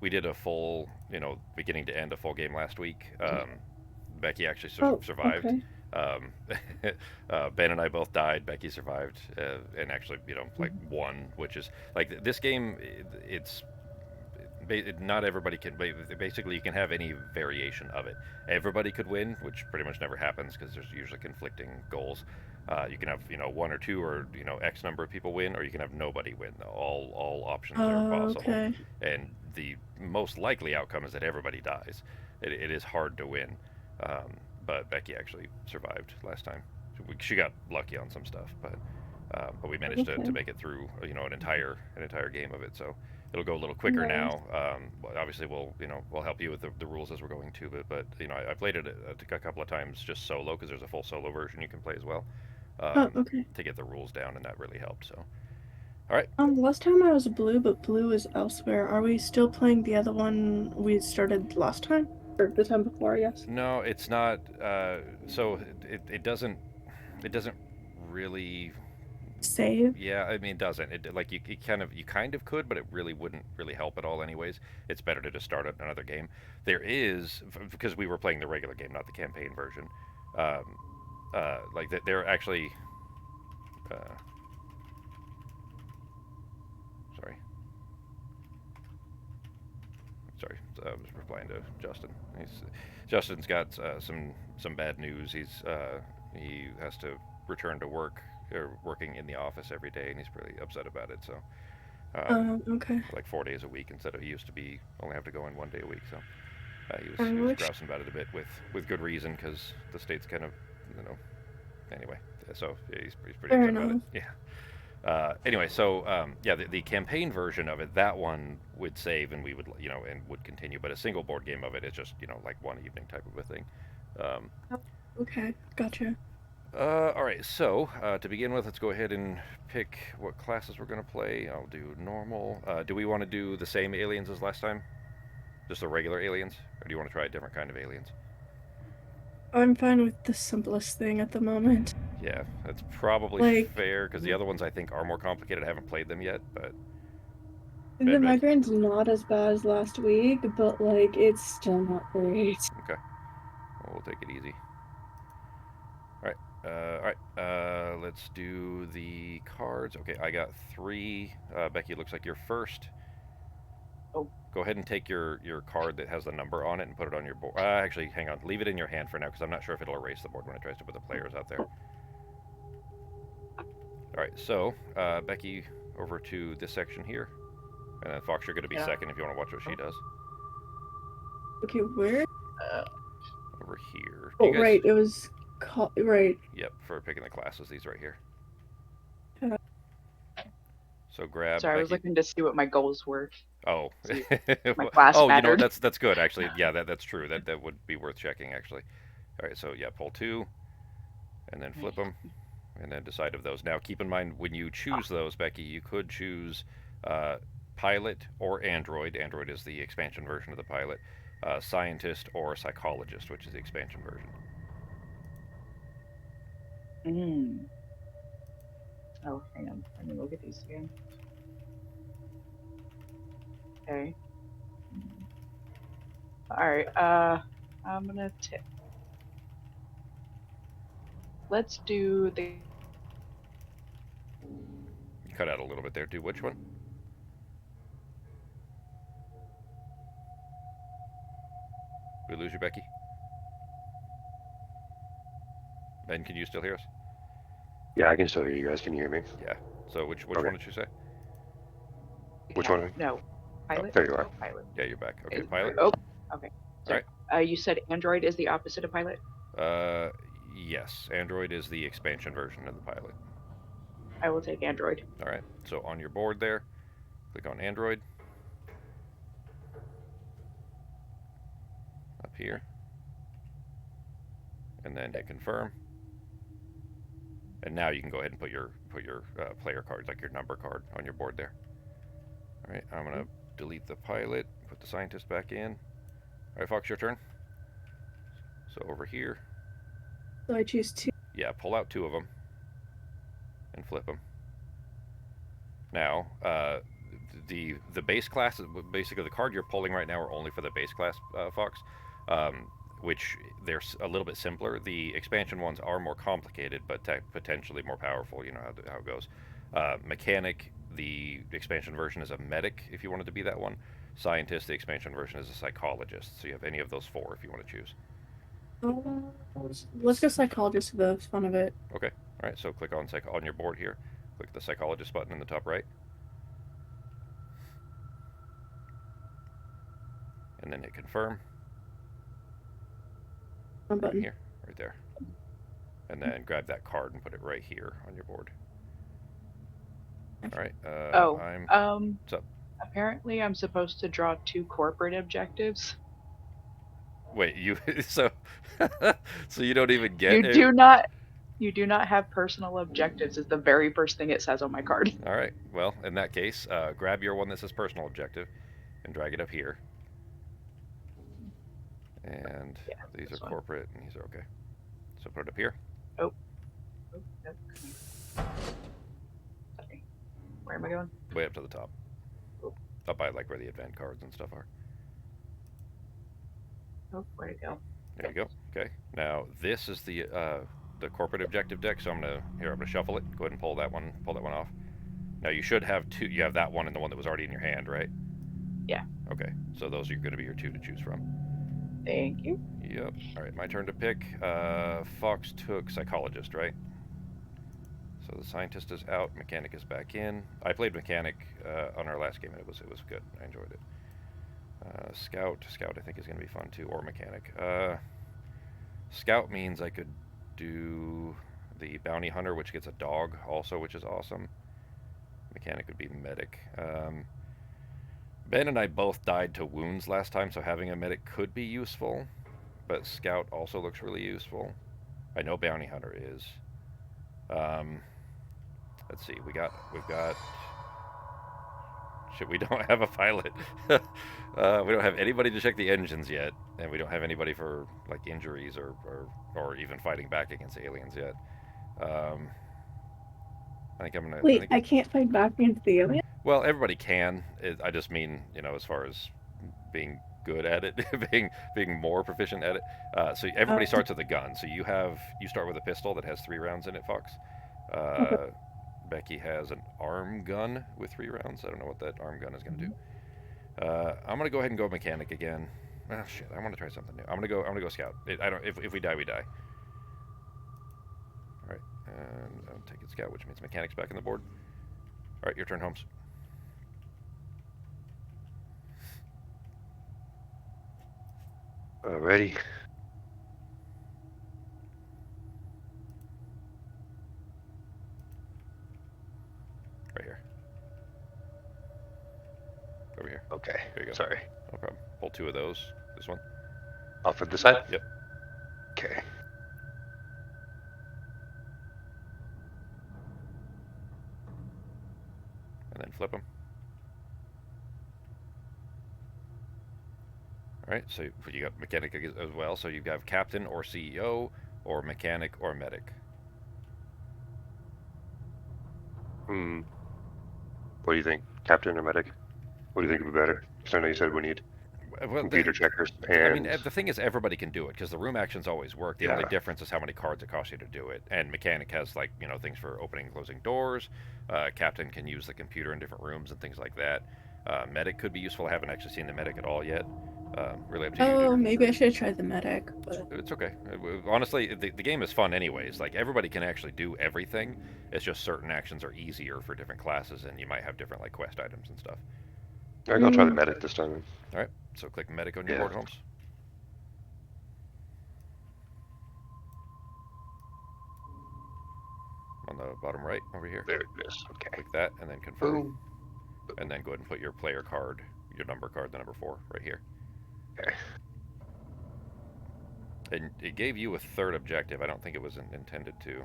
we did a full, beginning to end a full game last week. Becky actually Oh, survived. okay. Um, Ben and I both died. Becky survived, and actually, like Mhm. won, which is like this game. It's not everybody can. Basically, you can have any variation of it. Everybody could win, which pretty much never happens because there's usually conflicting goals. You can have one or two or X number of people win, or you can have nobody win. All options are possible, Okay. and the most likely outcome is that everybody dies. It is hard to win, but Becky actually survived last time. She got lucky on some stuff, but we managed to Okay. make it through an entire game of it. So it'll go a little quicker Nice. now. But obviously, we'll help you with the rules as we're going to. But I played it a couple of times just solo because there's a full solo version you can play as well, Oh, um, okay. to get the rules down, and that really helped. So all right. Last time I was blue, but blue is elsewhere. Are we still playing the other one we started last time? Or the time before, yes. No, it's not. So it doesn't really. Save? Yeah, I mean, it doesn't. It like you kind of could, but it really wouldn't really help at all. Anyways, it's better to just start another game. There is because we were playing the regular game, not the campaign version. Um, like they're actually. Uh, sorry, sorry. I was replying to Justin. Justin's got some bad news. He has to return to work or working in the office every day, and he's pretty upset about it. So Okay. like 4 days a week instead of he used to be only have to go in one day a week. So he was I he was wish. grousing about it a bit with good reason because the state's kind of you know anyway. So yeah, he's pretty Fair upset about it. enough. Yeah. Anyway, so yeah, the campaign version of it, that one would save and we would and would continue. But a single board game of it is just like one evening type of a thing. Um, Oh, okay. Gotcha. all right, so to begin with, let's go ahead and pick what classes we're gonna play. I'll do normal. Do we want to do the same aliens as last time? Just the regular aliens, or do you want to try a different kind of aliens? I'm fine with the simplest thing at the moment. Yeah, that's probably Like, fair because the other ones I think are more complicated. I haven't played them yet, but the Ben Becky. migraine's not as bad as last week, but like, it's still not great. Okay, well, we'll take it easy. All right, all right. Let's do the cards. Okay, I got three. Becky, looks like you're first. Oh, Go ahead and take your card that has the number on it and put it on your board. Actually, hang on. Leave it in your hand for now because I'm not sure if it'll erase the board when it tries to put the players out there. All right, so Becky, over to this section here, and then Fox, you're going to be yeah. second if you want to watch what she does. Okay, where? Uh, Over here. Do you Oh, guys? right. It was right. Yep, for picking the classes, these right here. Uh, So grab sorry, I was Becky. looking to see what my goals were. Oh, See if my class oh, mattered. that's good actually. Yeah, that's true. That would be worth checking actually. All right, so yeah, pull two, and then flip them, and then decide of those. Now, keep in mind when you choose those, Becky, you could choose uh, pilot or android. Android is the expansion version of the pilot. Scientist or psychologist, which is the expansion version. Mm. Oh, hang on. Let me look at these again. Okay. All right. I'm gonna tip. Let's do the. You cut out a little bit there. Do which one? We lose you, Becky. Ben, can you still hear us? Yeah, I can still hear you guys. Can you hear me? Yeah. So which Okay. one did you say? Which one? No, Oh, pilot. There you are. Oh, pilot. yeah, you're back. Okay, Is, pilot. oh, okay. All Sorry. right. You said Android is the opposite of pilot. Uh, yes, Android is the expansion version of the pilot. I will take Android. All right. So on your board there, click on Android up here, and then hit confirm. And now you can go ahead and put your player cards, like your number card, on your board there. All right. I'm gonna delete the pilot, put the scientist back in. All right, Fox, your turn. So over here, so I choose two. yeah, pull out two of them and flip them. Now, the base class, basically the card you're pulling right now are only for the base class Fox, which they're a little bit simpler. The expansion ones are more complicated, but potentially more powerful. You know how it goes. Mechanic, the expansion version is a medic if you wanted to be that one. Scientist, the expansion version is a psychologist. So you have any of those four if you want to choose. Let's go psychologist for the fun of it. Okay. All right. So click on on your board here. Click the psychologist button in the top right. And then hit confirm. One Right button. here, right there. And then grab that card and put it right here on your board. All right. What's up? Apparently I'm supposed to draw 2 corporate objectives. Wait, you so so you don't even get You it? do not have personal objectives is the very first thing it says on my card. All right. Well, in that case, grab your one that says personal objective and drag it up here. And Yeah, these are this one. corporate and these are okay. So put it up here. Oh, nope. Sorry. Where am I going? Way up to the top. Oh. Up by like where the event cards and stuff are. Oh, where'd it go? There you go. Okay. Now this is the corporate objective deck. So I'm gonna shuffle it. Go ahead and pull that one off. Now you should have two. You have that one and the one that was already in your hand, right? Yeah. Okay. So those are going to be your two to choose from. Thank you. Yep. All right. My turn to pick. Fox took psychologist, right? So the scientist is out. Mechanic is back in. I played mechanic on our last game and it was good. I enjoyed it. Scout I think is going to be fun too, or mechanic. Scout means I could do the bounty hunter, which gets a dog also, which is awesome. Mechanic would be medic. Ben and I both died to wounds last time, so having a medic could be useful, but scout also looks really useful. I know bounty hunter is. Let's see, we've got shit, we don't have a pilot. We don't have anybody to check the engines yet, and we don't have anybody for like injuries or even fighting back against aliens yet. I think I'm gonna. Wait, I can't fight back against the alien? Well, everybody can. I just mean, as far as being good at it, being more proficient at it. So everybody starts with a gun. So you start with a pistol that has 3 rounds in it, Fox. Okay. Becky has an arm gun with 3 rounds. I don't know what that arm gun is going to do. I'm gonna go ahead and go mechanic again. Ah, shit, I want to try something new. I'm gonna go scout. If we die, we die. All right, and I'm taking scout, which means mechanic's back in the board. All right, your turn, Holmes. Alrighty. Right here. Over here. Okay. There you go. Sorry. No problem. Pull 2 of those. This one. Off of the side? Yep. Okay. And then flip them. All right, so you got mechanic as well. So you have captain or CEO or mechanic or medic. What do you think, captain or medic? What do you think would be better? Because I know you said we need Well, computer checkers and... I mean, the thing is, everybody can do it because the room actions always work. The only Yeah. difference is how many cards it costs you to do it. And mechanic has things for opening and closing doors. Captain can use the computer in different rooms and things like that. Medic could be useful. I haven't actually seen the medic at all yet. Really up to you. Oh, maybe I should have tried the medic, but It's okay. Honestly, the game is fun anyways. Like, everybody can actually do everything. It's just certain actions are easier for different classes, and you might have different, like, quest items and stuff. Alright, I'll try the medic this time. All right, so click medic on your Yeah. board, Holmes. On the bottom right over here. There it is. Okay. Click that, and then confirm. Boom. And then go ahead and put your player card, your number card, the number 4, right here. Okay. And it gave you a 3rd objective. I don't think it was intended to.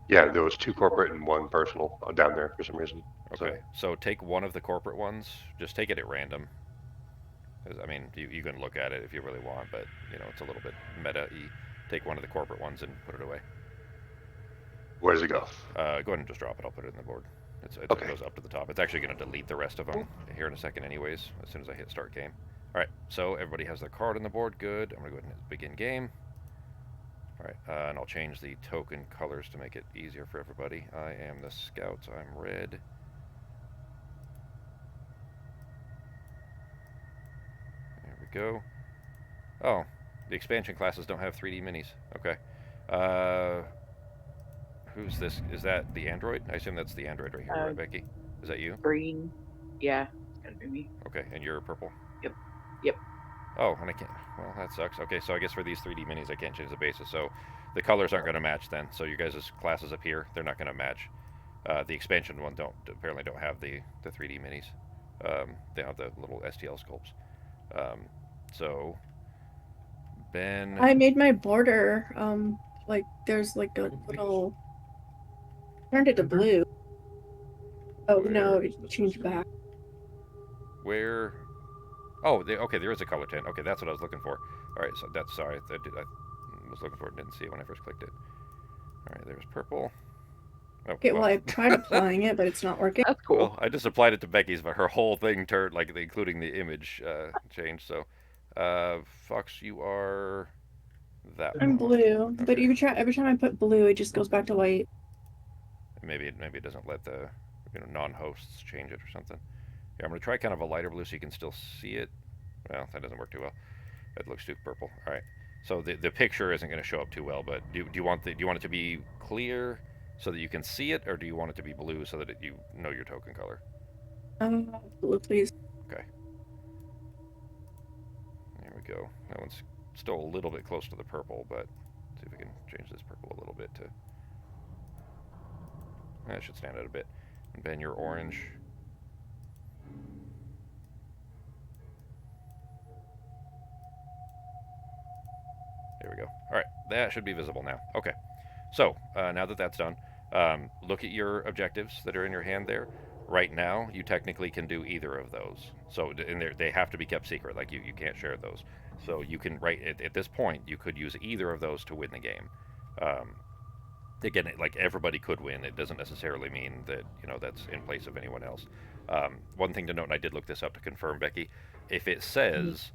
Yeah, there was 2 corporate and 1 personal down there for some reason. Okay, so take one of the corporate ones. Just take it at random. 'Cause, I mean, you can look at it if you really want, but, it's a little bit meta-y. Take one of the corporate ones and put it away. Where does it go? Go ahead and just drop it. I'll put it in the board. It Okay. goes up to the top. It's actually going to delete the rest of them here in a second anyways, as soon as I hit start game. Alright, so everybody has their card on the board. Good. I'm going to go ahead and begin game. Alright, and I'll change the token colors to make it easier for everybody. I am the scout, so I'm red. There we go. Oh, the expansion classes don't have 3D minis. Okay. Who's this? Is that the android? I assume that's the android right here, right, Becky? Is that you? Green. Yeah, it's gonna be me. Okay, and you're purple? Yep. Yep. Oh, and I can't. Well, that sucks. Okay, so I guess for these 3D minis, I can't change the basis. So the colors aren't going to match then. So you guys' classes up here, they're not going to match. The expansion one apparently don't have the 3D minis. They have the little STL sculpts. So Ben. I made my border, like, there's like a little. Turned it to blue. Oh, no, it changed back. Where? Oh, okay, there is a color tint. Okay, that's what I was looking for. All right, so that's sorry. I was looking for it and didn't see it when I first clicked it. All right, there's purple. Oh, Okay, well, I tried applying it, but it's not working. That's cool. Well, I just applied it to Becky's, but her whole thing turned, like, including the image, changed. So, Fox, you are that I'm one. blue, but Okay. every time I put blue, it just goes back to white. Maybe it doesn't let the non-hosts change it or something. Yeah, I'm gonna try kind of a lighter blue so you can still see it. Well, that doesn't work too well. That looks too purple. All right. So the picture isn't going to show up too well, but do you want it to be clear so that you can see it, or do you want it to be blue so that you know your token color? Blue, please. Okay. There we go. That one's still a little bit close to the purple, but let's see if we can change this purple a little bit to. That should stand out a bit. And Ben, you're orange. There we go. All right, that should be visible now. Okay, so now that that's done, look at your objectives that are in your hand there. Right now, you technically can do either of those. So, and they have to be kept secret. Like you can't share those. So you can at this point, you could use either of those to win the game. Again, like everybody could win. It doesn't necessarily mean that that's in place of anyone else. One thing to note, and I did look this up to confirm, Becky, if it says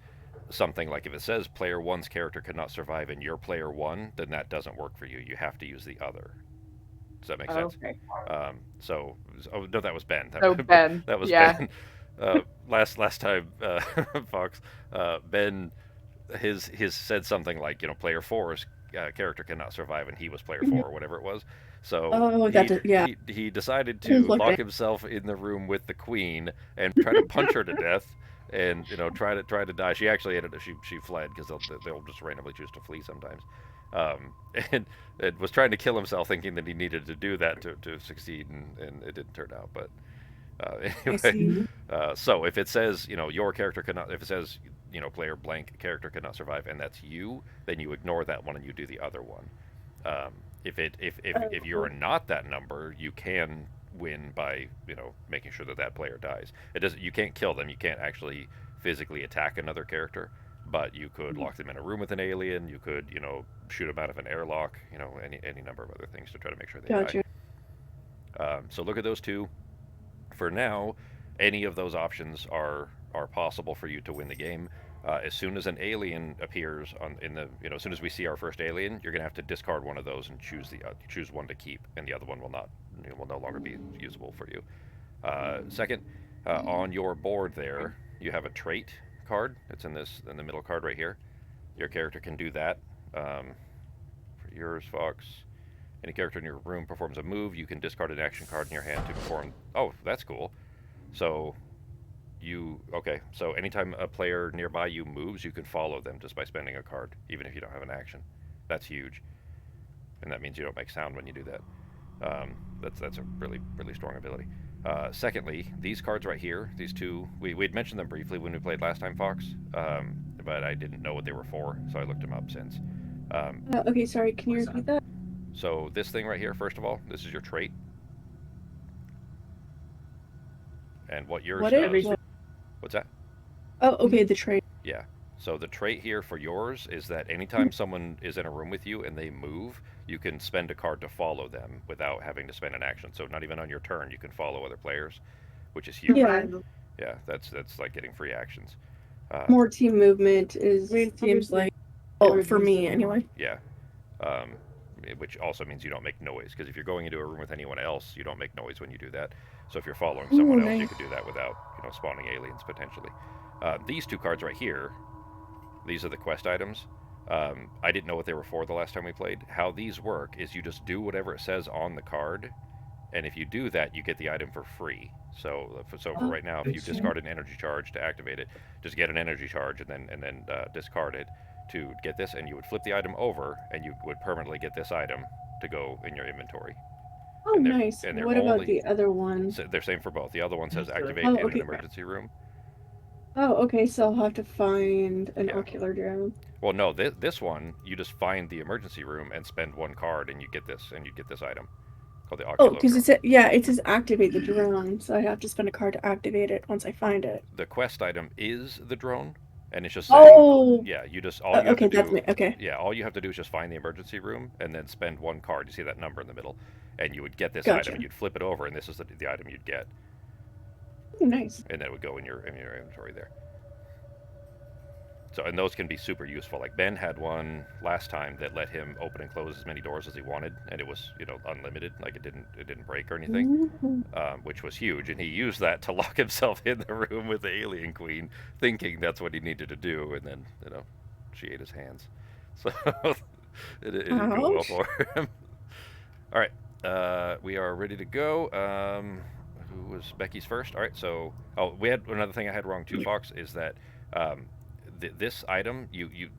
something like if it says player one's character could not survive and you're player one, then that doesn't work for you. You have to use the other. Does that make sense? Okay. So, oh no, that was Ben. Ben. That was Yeah. Ben. Last time, Fox, Ben, his said something like player four's character cannot survive, and he was player four or whatever it was. So he decided to lock himself in the room with the queen and try to punch her to death. And try to die. She actually ended up she fled because they'll just randomly choose to flee sometimes, and was trying to kill himself, thinking that he needed to do that to succeed, and it didn't turn out. But anyway, so if it says your character could not, if it says player blank character could not survive, and that's you, then you ignore that one and you do the other one. If you're not that number, you can win by making sure that player dies. You can't kill them, you can't actually physically attack another character, but you could lock them in a room with an alien, you could shoot them out of an airlock, any number of other things to try to make sure they die. So look at those two. For now, any of those options are possible for you to win the game. As soon as an alien appears as soon as we see our first alien, you're gonna have to discard one of those and choose one to keep, and the other one will no longer be usable for you. Second, on your board there, you have a trait card. It's in the middle card right here. Your character can do that. For yours, Fox, any character in your room performs a move, you can discard an action card in your hand to perform. Oh, that's cool. So. So anytime a player nearby you moves, you can follow them just by spending a card, even if you don't have an action. That's huge, and that means you don't make sound when you do that. That's a really, really strong ability. Secondly, these cards right here, these two, we'd mentioned them briefly when we played last time, Fox, but I didn't know what they were for, so I looked them up since. Okay, sorry, can you repeat that? So this thing right here, first of all, this is your trait. And what yours does... What's that? Oh, okay, the trait. Yeah. So the trait here for yours is that anytime someone is in a room with you and they move, you can spend a card to follow them without having to spend an action. So not even on your turn, you can follow other players, which is huge. Yeah. Yeah, that's like getting free actions. More team movement is seems like, well, for me anyway. Yeah. Um, which also means you don't make noise, because if you're going into a room with anyone else, you don't make noise when you do that. So if you're following someone else, you nice. could do that without spawning aliens potentially. These two cards right here, these are the quest items. I didn't know what they were for the last time we played. How these work is you just do whatever it says on the card, and if you do that, you get the item for free. So for right now, if you discard an energy charge to activate it, just get an energy charge and then discard it to get this, and you would flip the item over, and you would permanently get this item to go in your inventory. Oh, And nice. and they're What about only the other one? so they're same for both. The other one says activate Oh, in an okay. emergency room. Oh, okay. So I'll have to find an Yeah. ocular drone. Well, no, this one you just find the emergency room and spend one card, and you get this item called the Oh, ocular because drone. it says activate the drone, so I have to spend a card to activate it once I find it. The quest item is the drone, and it's just saying, Oh, yeah, you just all you have okay. to That's do, me. Okay, yeah, all you have to do is just find the emergency room and then spend one card. You see that number in the middle, and you would get this gotcha. item, and you'd flip it over, and this is the item you'd get, Oh, nice. and then it would go in your inventory there. So, and those can be super useful. Like Ben had one last time that let him open and close as many doors as he wanted, and it was unlimited. Like it didn't break or anything, which was huge. And he used that to lock himself in the room with the alien queen, thinking that's what he needed to do, and then she ate his hands. So it didn't go well Ouch. for him. All right, we are ready to go. Who was Becky's first? All right, so we had another thing I had wrong too, Fox, is that this item you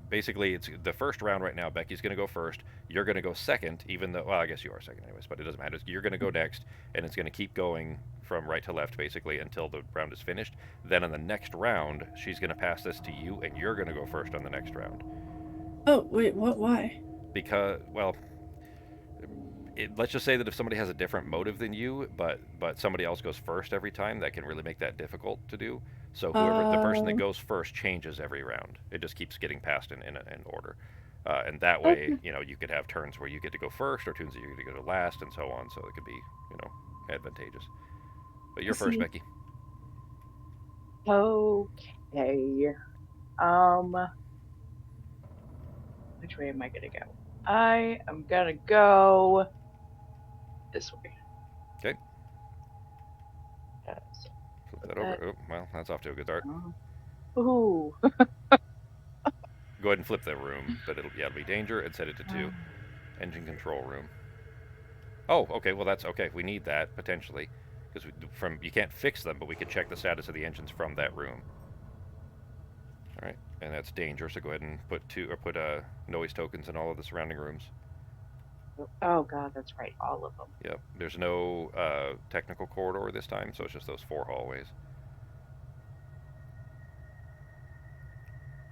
basically it's the first round right now. Becky's going to go first. You're going to go second, even though I guess you are second anyways, but it doesn't matter. You're going to go next, and it's going to keep going from right to left basically until the round is finished. Then on the next round, she's going to pass this to you, and you're going to go first on the next round. Oh, wait, what? Why? Because let's just say that if somebody has a different motive than you, but somebody else goes first every time, that can really make that difficult to do. So the person that goes first changes every round. It just keeps getting passed in order, and that way, Okay. you could have turns where you get to go first, or turns that you get to go to last, and so on. So it could be advantageous. But you're first, see. Becky. Okay. Which way am I gonna go? I am gonna go this way. Okay. So Flip that over. Oh, well, that's off to a good start. ooh. Go ahead and flip that room, but it'll be danger, and set it to 2. Engine control room. Oh, okay. Well, that's okay. We need that potentially, because you can't fix them, but we can check the status of the engines from that room. All right, and that's danger. So go ahead and put noise tokens in all of the surrounding rooms. Oh god, that's right, all of them. Yep. There's no technical corridor this time, so it's just those 4 hallways.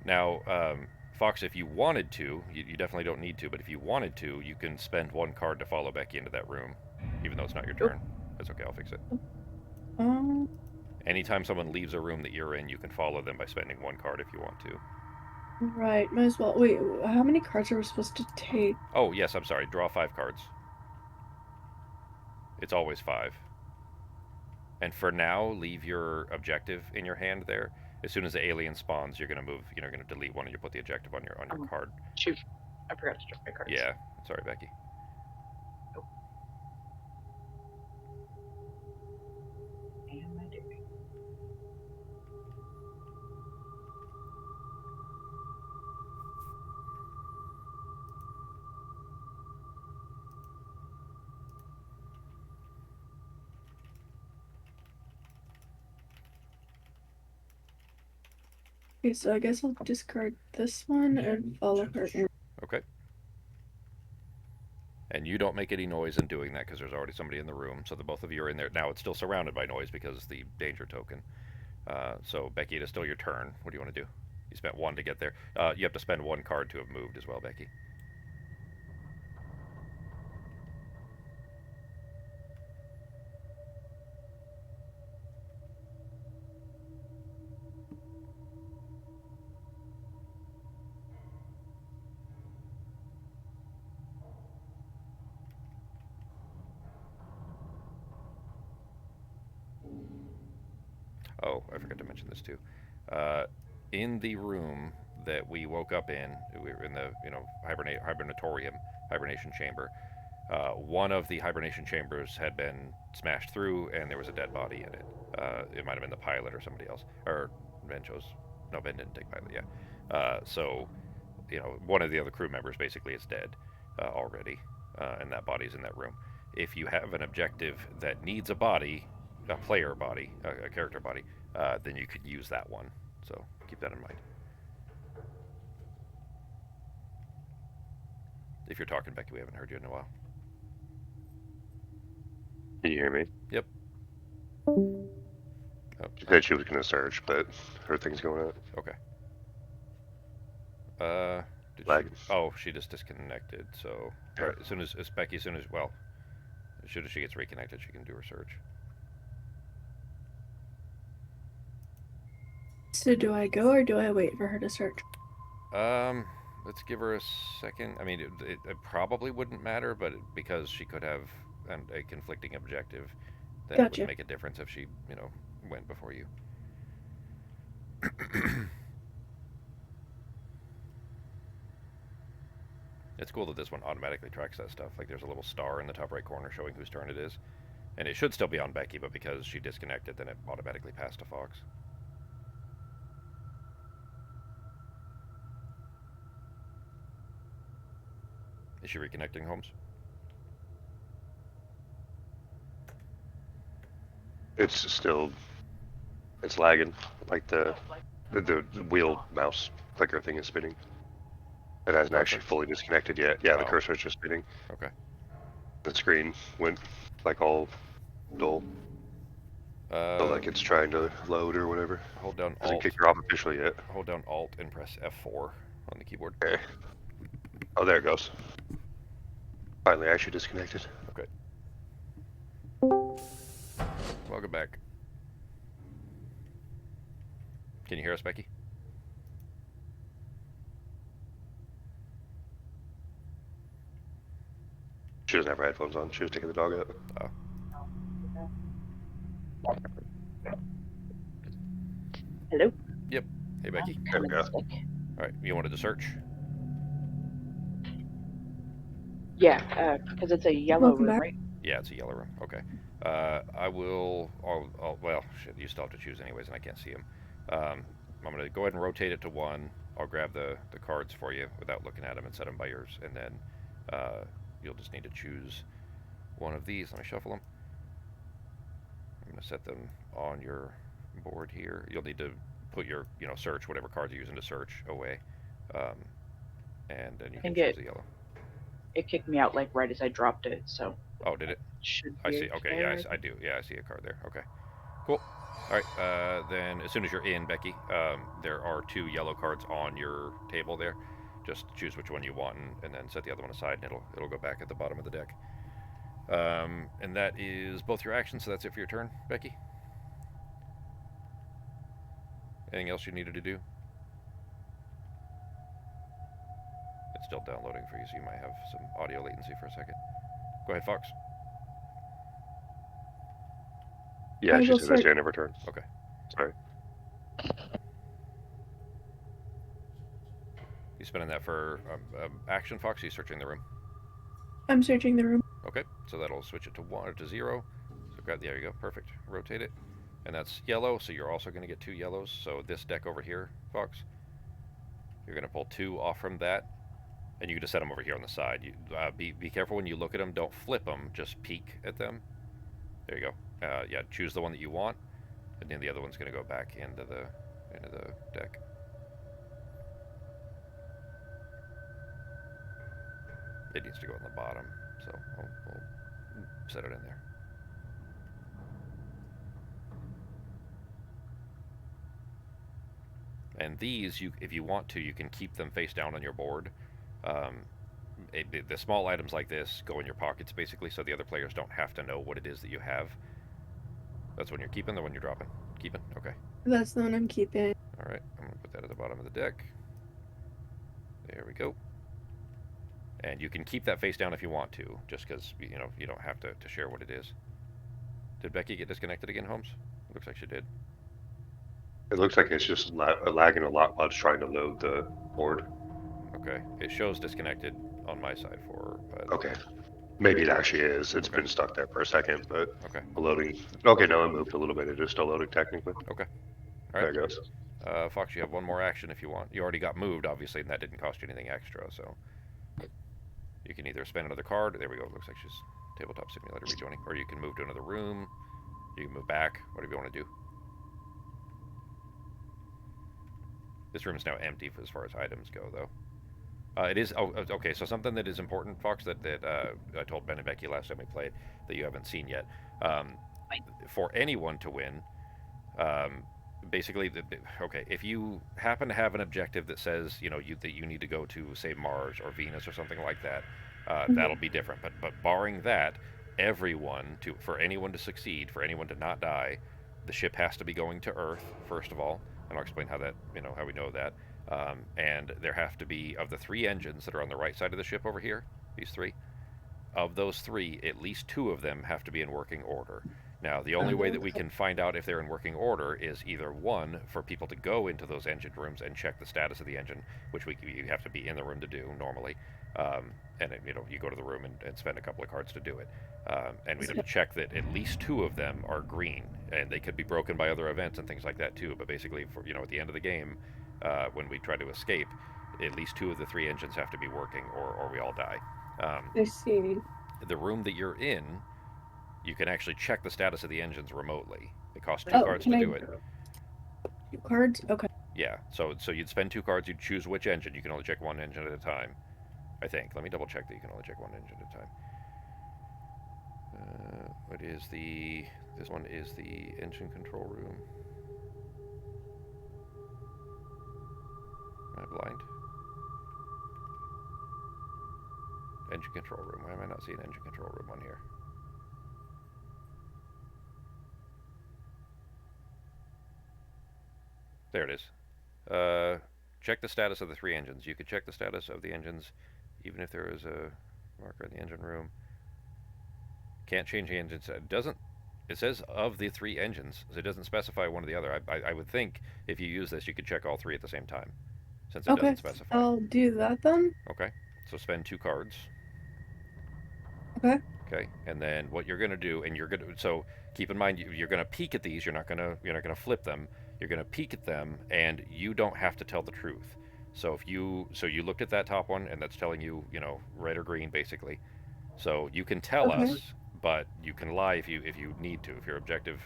Now, Fox, if you wanted to, you definitely don't need to, but if you wanted to, you can spend 1 card to follow Becky into that room, even though it's not your turn. That's okay, I'll fix it. Anytime someone leaves a room that you're in, you can follow them by spending 1 card if you want to. Right, might as well. Wait, how many cards are we supposed to take? Oh, yes, I'm sorry. Draw 5 cards. It's always 5. And for now, leave your objective in your hand there. As soon as the alien spawns, you're going to move, you're going to delete one, and you put the objective on your card. Shoot. I forgot to draw my cards. Yeah, sorry, Becky. What am I doing? Okay, so I guess I'll discard this one and follow her in. Okay. And you don't make any noise in doing that because there's already somebody in the room. So the both of you are in there. Now it's still surrounded by noise because the danger token. So Becky, it is still your turn. What do you want to do? You spent 1 to get there. You have to spend 1 card to have moved as well, Becky. Oh, I forgot to mention this too. In the room that we woke up in, we were in the hibernation chamber. One of the hibernation chambers had been smashed through, and there was a dead body in it. It might have been the pilot or somebody else, or Ben chose. No, Ben didn't take pilot. Yeah. So one of the other crew members basically is dead already, and that body's in that room. If you have an objective that needs a body, a player body, a character body, then you could use that one. So keep that in mind. If you're talking, Becky, we haven't heard you in a while. Can you hear me? Yep. She said she was going to search, but her thing's going out. Okay. Did Lag. she just disconnected. So Yeah. as soon as she gets reconnected, she can do her search. So do I go or do I wait for her to search? Let's give her a second. I mean, it probably wouldn't matter, but because she could have a conflicting objective, then it Gotcha. would make a difference if she, went before you. It's cool that this one automatically tracks that stuff. Like, there's a little star in the top right corner showing whose turn it is. And it should still be on Becky, but because she disconnected, then it automatically passed to Fox. Is she reconnecting, Holmes? It's lagging. Like the wheel mouse clicker thing is spinning. It hasn't actually fully disconnected yet. Yeah, the cursor's just spinning. Okay. The screen went like all dull. So like it's trying to load or whatever. Hold down Hasn't Alt. kicked her off officially yet. Hold down Alt and press F4 on the keyboard. Okay. Oh, there it goes. Finally, actually disconnected. Okay. Welcome back. Can you hear us, Becky? She doesn't have her headphones on. She was taking the dog out. Oh. Hello? Yep. Hey, Becky. There we go. All right. You wanted to search? Yeah, because it's a yellow Welcome room, back. right? Yeah, it's a yellow room. Okay. Well, shit, you still have to choose anyways, and I can't see them. I'm going to go ahead and rotate it to 1. I'll grab the cards for you without looking at them and set them by yours, and then you'll just need to choose one of these. Let me shuffle them. I'm going to set them on your board here. You'll need to put your, search, whatever cards you're using to search, away. And then you can choose the yellow. It kicked me out like right as I dropped it, so. Oh, did it? Should I be see. Okay, yeah, I do. Yeah, I see a card there. Okay, cool. All right, then as soon as you're in, Becky, there are 2 yellow cards on your table there. Just choose which one you want, and then set the other one aside, and it'll go back at the bottom of the deck. And that is both your actions, so that's it for your turn, Becky. Anything else you needed to do? It's still downloading for you, so you might have some audio latency for a second. Go ahead, Fox. Yeah, I she will said that's search. the end of her turn. Okay. Sorry. You spending that for action, Fox? Or you searching the room? I'm searching the room. Okay, so that'll switch it to 1 or to 0. So there you go, perfect. Rotate it, and that's yellow. So you're also going to get 2 yellows. So this deck over here, Fox, you're going to pull 2 off from that, and you can just set them over here on the side. You be careful when you look at them. Don't flip them. Just peek at them. There you go. Yeah, choose the one that you want, and then the other one's going to go back into the deck. It needs to go on the bottom, so we'll set it in there. And these, if you want to, you can keep them face down on your board. The small items like this go in your pockets, basically, so the other players don't have to know what it is that you have. That's when you're keeping, the one you're dropping? Keeping? Okay. That's the one I'm keeping. All right, I'm going to put that at the bottom of the deck. There we go. And you can keep that face down if you want to, just because, you don't have to share what it is. Did Becky get disconnected again, Holmes? Looks like she did. It looks like it's just lagging a lot while it's trying to load the board. Okay. It shows disconnected on my side for, but Okay. Maybe it actually is. It's Okay. been stuck there for a second, but okay. loading. Okay, no, it moved a little bit. It is still loading technically. Okay. All There right. it goes. Fox, you have one more action if you want. You already got moved, obviously, and that didn't cost you anything extra, so you can either spend another card. There we go. Looks like she's tabletop simulator rejoining, or you can move to another room. You can move back. Whatever you want to do. This room is now empty as far as items go, though. It is. Oh, okay. So something that is important, Fox, that I told Ben and Becky last time we played that you haven't seen yet. Um, for anyone to win, um, basically, okay, if you happen to have an objective that says that you need to go to, say, Mars or Venus or something like that, that'll be different. But barring that, for anyone to succeed, for anyone to not die, the ship has to be going to Earth first of all, and I'll explain how how we know that. And there have to be, of the three engines that are on the right side of the ship over here, these three, of those three, at least two of them have to be in working order. Now, the only way that we can find out if they're in working order is either one, for people to go into those engine rooms and check the status of the engine, which you have to be in the room to do normally. And you go to the room and spend a couple of cards to do it. And we'd have to check that at least two of them are green, and they could be broken by other events and things like that too. But basically, at the end of the game, when we try to escape, at least two of the three engines have to be working, or we all die. I see. The room that you're in, you can actually check the status of the engines remotely. It costs two Oh, cards can to I- do it. 2 cards? Okay. Yeah, so you'd spend 2 cards, you'd choose which engine. You can only check one engine at a time, I think. Let me double check that you can only check one engine at a time. What is the... This one is the engine control room. Am I blind? Engine control room. Why am I not seeing engine control room on here? There it is. Check the status of the three engines. You could check the status of the engines even if there is a marker in the engine room. Can't change the engines. It says of the three engines, so it doesn't specify one or the other. I would think if you use this, you could check all three at the same time, since it Okay. doesn't specify. I'll do that then. Okay, so spend 2 cards. Okay. Okay, and then what you're gonna do, and so keep in mind you're gonna peek at these. You're not gonna flip them. You're gonna peek at them, and you don't have to tell the truth. So you looked at that top one, and that's telling you red or green basically. So you can tell Okay. us, but you can lie if you need to. If your objective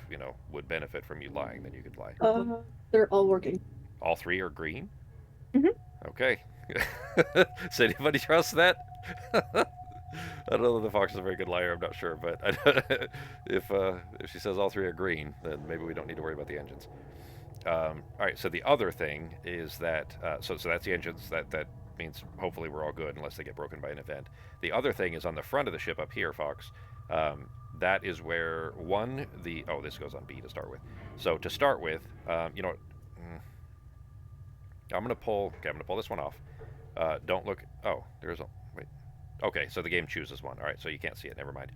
would benefit from you lying, then you could lie. They're all working. All three are green. Mhm. Okay. Does anybody trust that? I don't know that the fox is a very good liar. I'm not sure, but if she says all three are green, then maybe we don't need to worry about the engines. All right. So the other thing is that so that's the engines. That means hopefully we're all good unless they get broken by an event. The other thing is on the front of the ship up here, Fox. That is where this goes on B to start with. So to start with, I'm gonna pull this one off. Don't look. Oh, there's a wait. Okay, so the game chooses one. All right, so you can't see it. Never mind.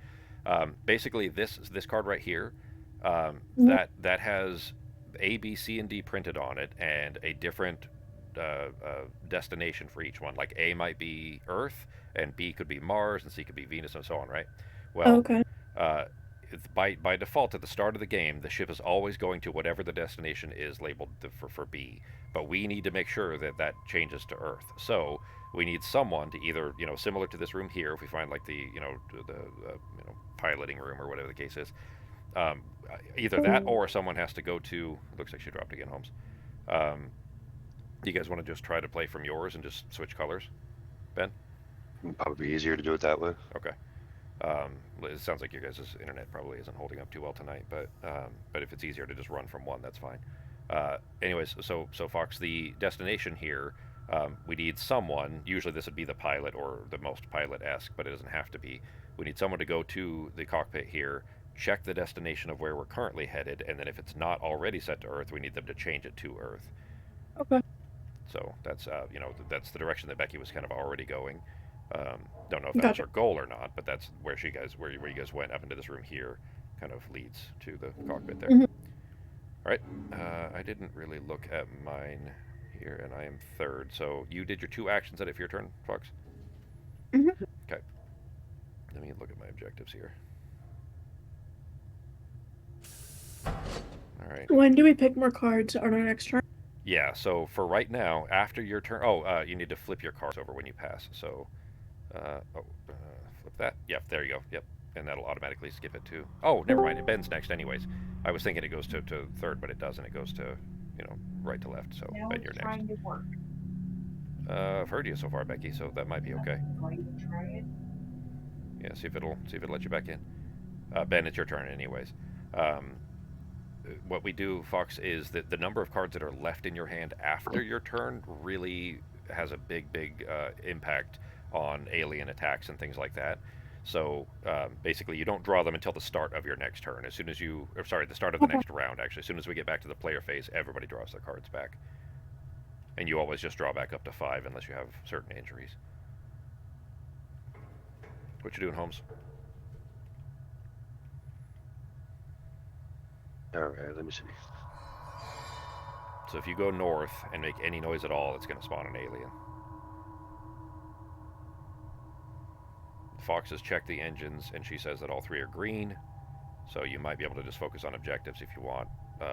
Basically, this card right here, that has A, B, C, and D printed on it, and a different destination for each one. Like A might be Earth, and B could be Mars, and C could be Venus, and so on. Right? Well, Okay. by default at the start of the game, the ship is always going to whatever the destination is labeled for B. But we need to make sure that changes to Earth. So we need someone to either similar to this room here, if we find like the piloting room or whatever the case is, either that or someone has to go to. Looks like she dropped again, Holmes. Do you guys want to just try to play from yours and just switch colors, Ben? Probably be easier to do it that way. Okay. It sounds like your guys' internet probably isn't holding up too well tonight, but if it's easier to just run from one, that's fine. Anyways, so Fox, the destination here, we need someone. Usually this would be the pilot or the most pilot-esque, but it doesn't have to be. We need someone to go to the cockpit here, check the destination of where we're currently headed, and then if it's not already set to Earth, we need them to change it to Earth. Okay. So that's that's the direction that Becky was kind of already going. Don't know if that's her goal or not, but that's where you guys went up into this room here, kind of leads to the cockpit there. All right. I didn't really look at mine here, and I am third. So you did your 2 actions at it for your turn, Fox? Mhm. Okay. Let me look at my objectives here. All right. When do we pick more cards on our next turn? Yeah, so for right now, after your turn, you need to flip your cards over when you pass. So, flip that. Yep, there you go. Yep, and that'll automatically skip it too. Oh, never mind. Ben's next, anyways. I was thinking it goes to third, but it doesn't. It goes to, right to left. So Now Ben, it's you're next. trying to work. I've heard you so far, Becky, so that might be okay. Going to try it. Yeah, see if it'll let you back in. Ben, it's your turn, anyways. Um, what we do, Fox, is that the number of cards that are left in your hand after your turn really has a big impact on alien attacks and things like that. So basically, you don't draw them until the start of your next turn. As soon as the start of the Okay. next round, actually. As soon as we get back to the player phase, everybody draws their cards back. And you always just draw back up to 5 unless you have certain injuries. What you doing, Holmes? Alright, let me see. So if you go north and make any noise at all, it's going to spawn an alien. Fox has checked the engines, and she says that all 3 are green. So you might be able to just focus on objectives if you want,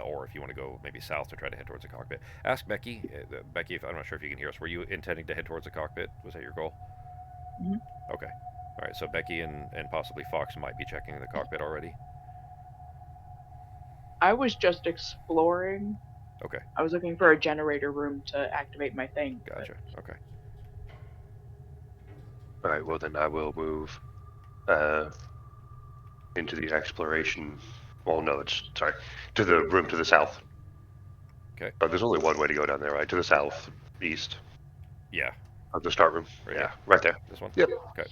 or if you want to go maybe south to try to head towards the cockpit. Ask Becky. Becky, if I'm not sure if you can hear us. Were you intending to head towards the cockpit? Was that your goal? Mhm. Okay. All right. So Becky and possibly Fox might be checking the cockpit already. I was just exploring. Okay. I was looking for a generator room to activate my thing. but- Gotcha. Okay. Alright, well then I will move into the exploration. Well, no, sorry, to the room to the south. Okay. There's only one way to go down there, right? To the south, east Yeah. of the start room. Right Yeah, here. right there. This one. Yep. Okay.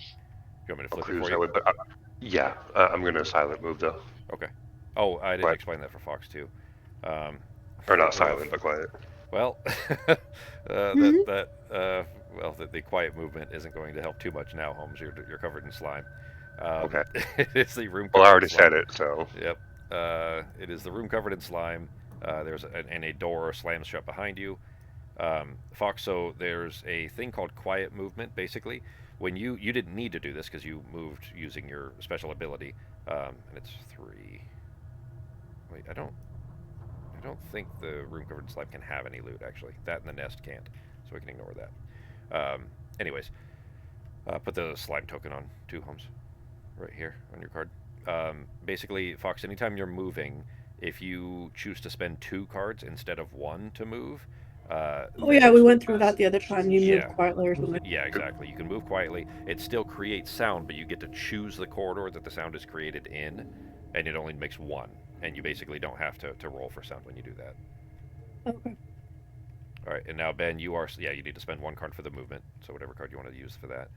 You want me to I'll flip it cruise for that you? way, but yeah, I'm gonna silent move though. Okay. Oh, I didn't Right. explain that for Fox too. Um, Or not silent, but quiet. Well, Mhm. the quiet movement isn't going to help too much now, Holmes. You're covered in slime. Okay. It is the room Well, I covered in already slime. said it, so. Yep. It is the room covered in slime. There's a door slams shut behind you. Fox, so there's a thing called quiet movement. Basically, when you didn't need to do this because you moved using your special ability, and it's 3. Wait, I don't think the room covered in slime can have any loot, actually. That and the nest can't, so we can ignore that. Anyways, put the slime token on 2 homes right here on your card. Basically, Fox, anytime you're moving, if you choose to spend 2 cards instead of 1 to move, Oh yeah, we went through that the other time. You Yeah. moved quietly or something. Yeah, exactly. You can move quietly. It still creates sound, but you get to choose the corridor that the sound is created in, and it only makes 1. And you basically don't have to roll for sound when you do that. Okay. All right, and now Ben, you need to spend 1 card for the movement, so whatever card you want to use for that.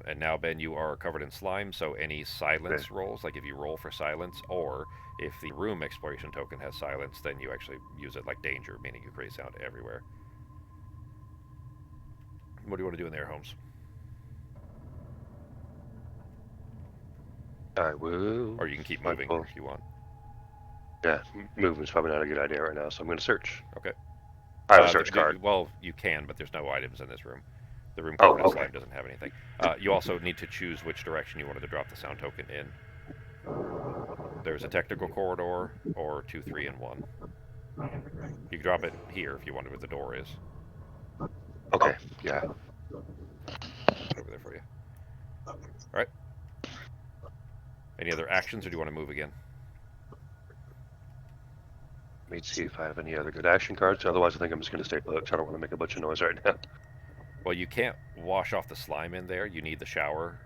And now Ben, you are covered in slime, so any silence rolls, like if you roll for silence, or if the room exploration token has silence, then you actually use it like danger, meaning you create sound everywhere. What do you want to do in there, Holmes? I will. Or you can keep moving Well, if you want. yeah, movement's probably not a good idea right now, so I'm gonna search. Okay. I have a search card. Well, you can, but there's no items in this room. The room Oh, covered in okay. slime doesn't have anything. You also need to choose which direction you wanted to drop the sound token in. There's a technical corridor, or 2, 3, and 1. You can drop it here if you wanted where the door is. Okay, yeah. Right over there for you. All right. Any other actions, or do you want to move again? Let me see if I have any other good action cards. Otherwise, I think I'm just gonna stay put. I don't want to make a bunch of noise right now. Well, you can't wash off the slime in there. You need the shower.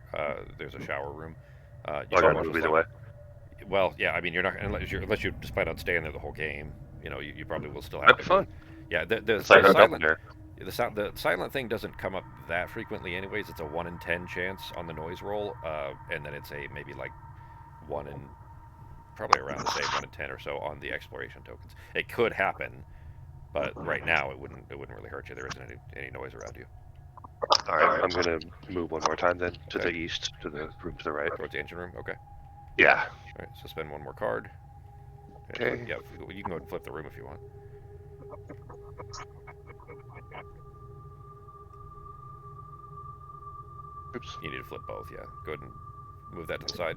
There's a shower room. You I can gotta wash move the either slime. way. Well, yeah. I mean, you're not unless you just plan on staying there the whole game. You probably will still have That'd to be fun. move. Yeah. The It's like a double silent dare. the silent thing doesn't come up that frequently, anyways. It's a 1 in 10 chance on the noise roll, and then it's a maybe like 1 in probably around the same 1 in 10 or so on the exploration tokens. It could happen, but right now it wouldn't really hurt you. There isn't any noise around you. All right, I'm gonna move one more time then to Okay. the east, to the room to the right. Towards the engine room. Okay. Yeah. All right. So spend 1 more card. Okay. Yeah, you can go ahead and flip the room if you want. Oops. You need to flip both, yeah. Go ahead and move that to the side.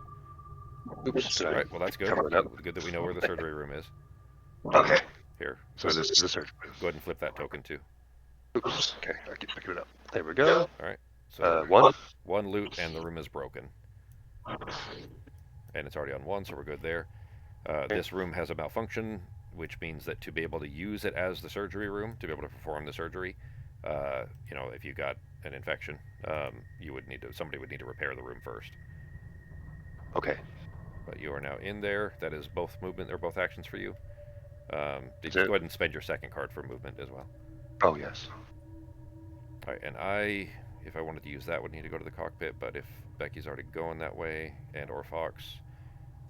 Oops. Did All I right, well, that's good. cover it up? Good that we know where the surgery room is. Okay. Here, So this is the search. go ahead and flip that token too. Oops. Okay. I keep picking it up. There we go. All right, so one loot and the room is broken. And it's already on one, so we're good there. This room has a malfunction, which means that to be able to use it as the surgery room, to be able to perform the surgery, if you got an infection, somebody would need to repair the room first. Okay. But you are now in there. That is both movement or both actions for you. Just it? go ahead and spend your second card for movement as well. Oh yes. All right, and if I wanted to use that, would need to go to the cockpit. But if Becky's already going that way, and or Fox,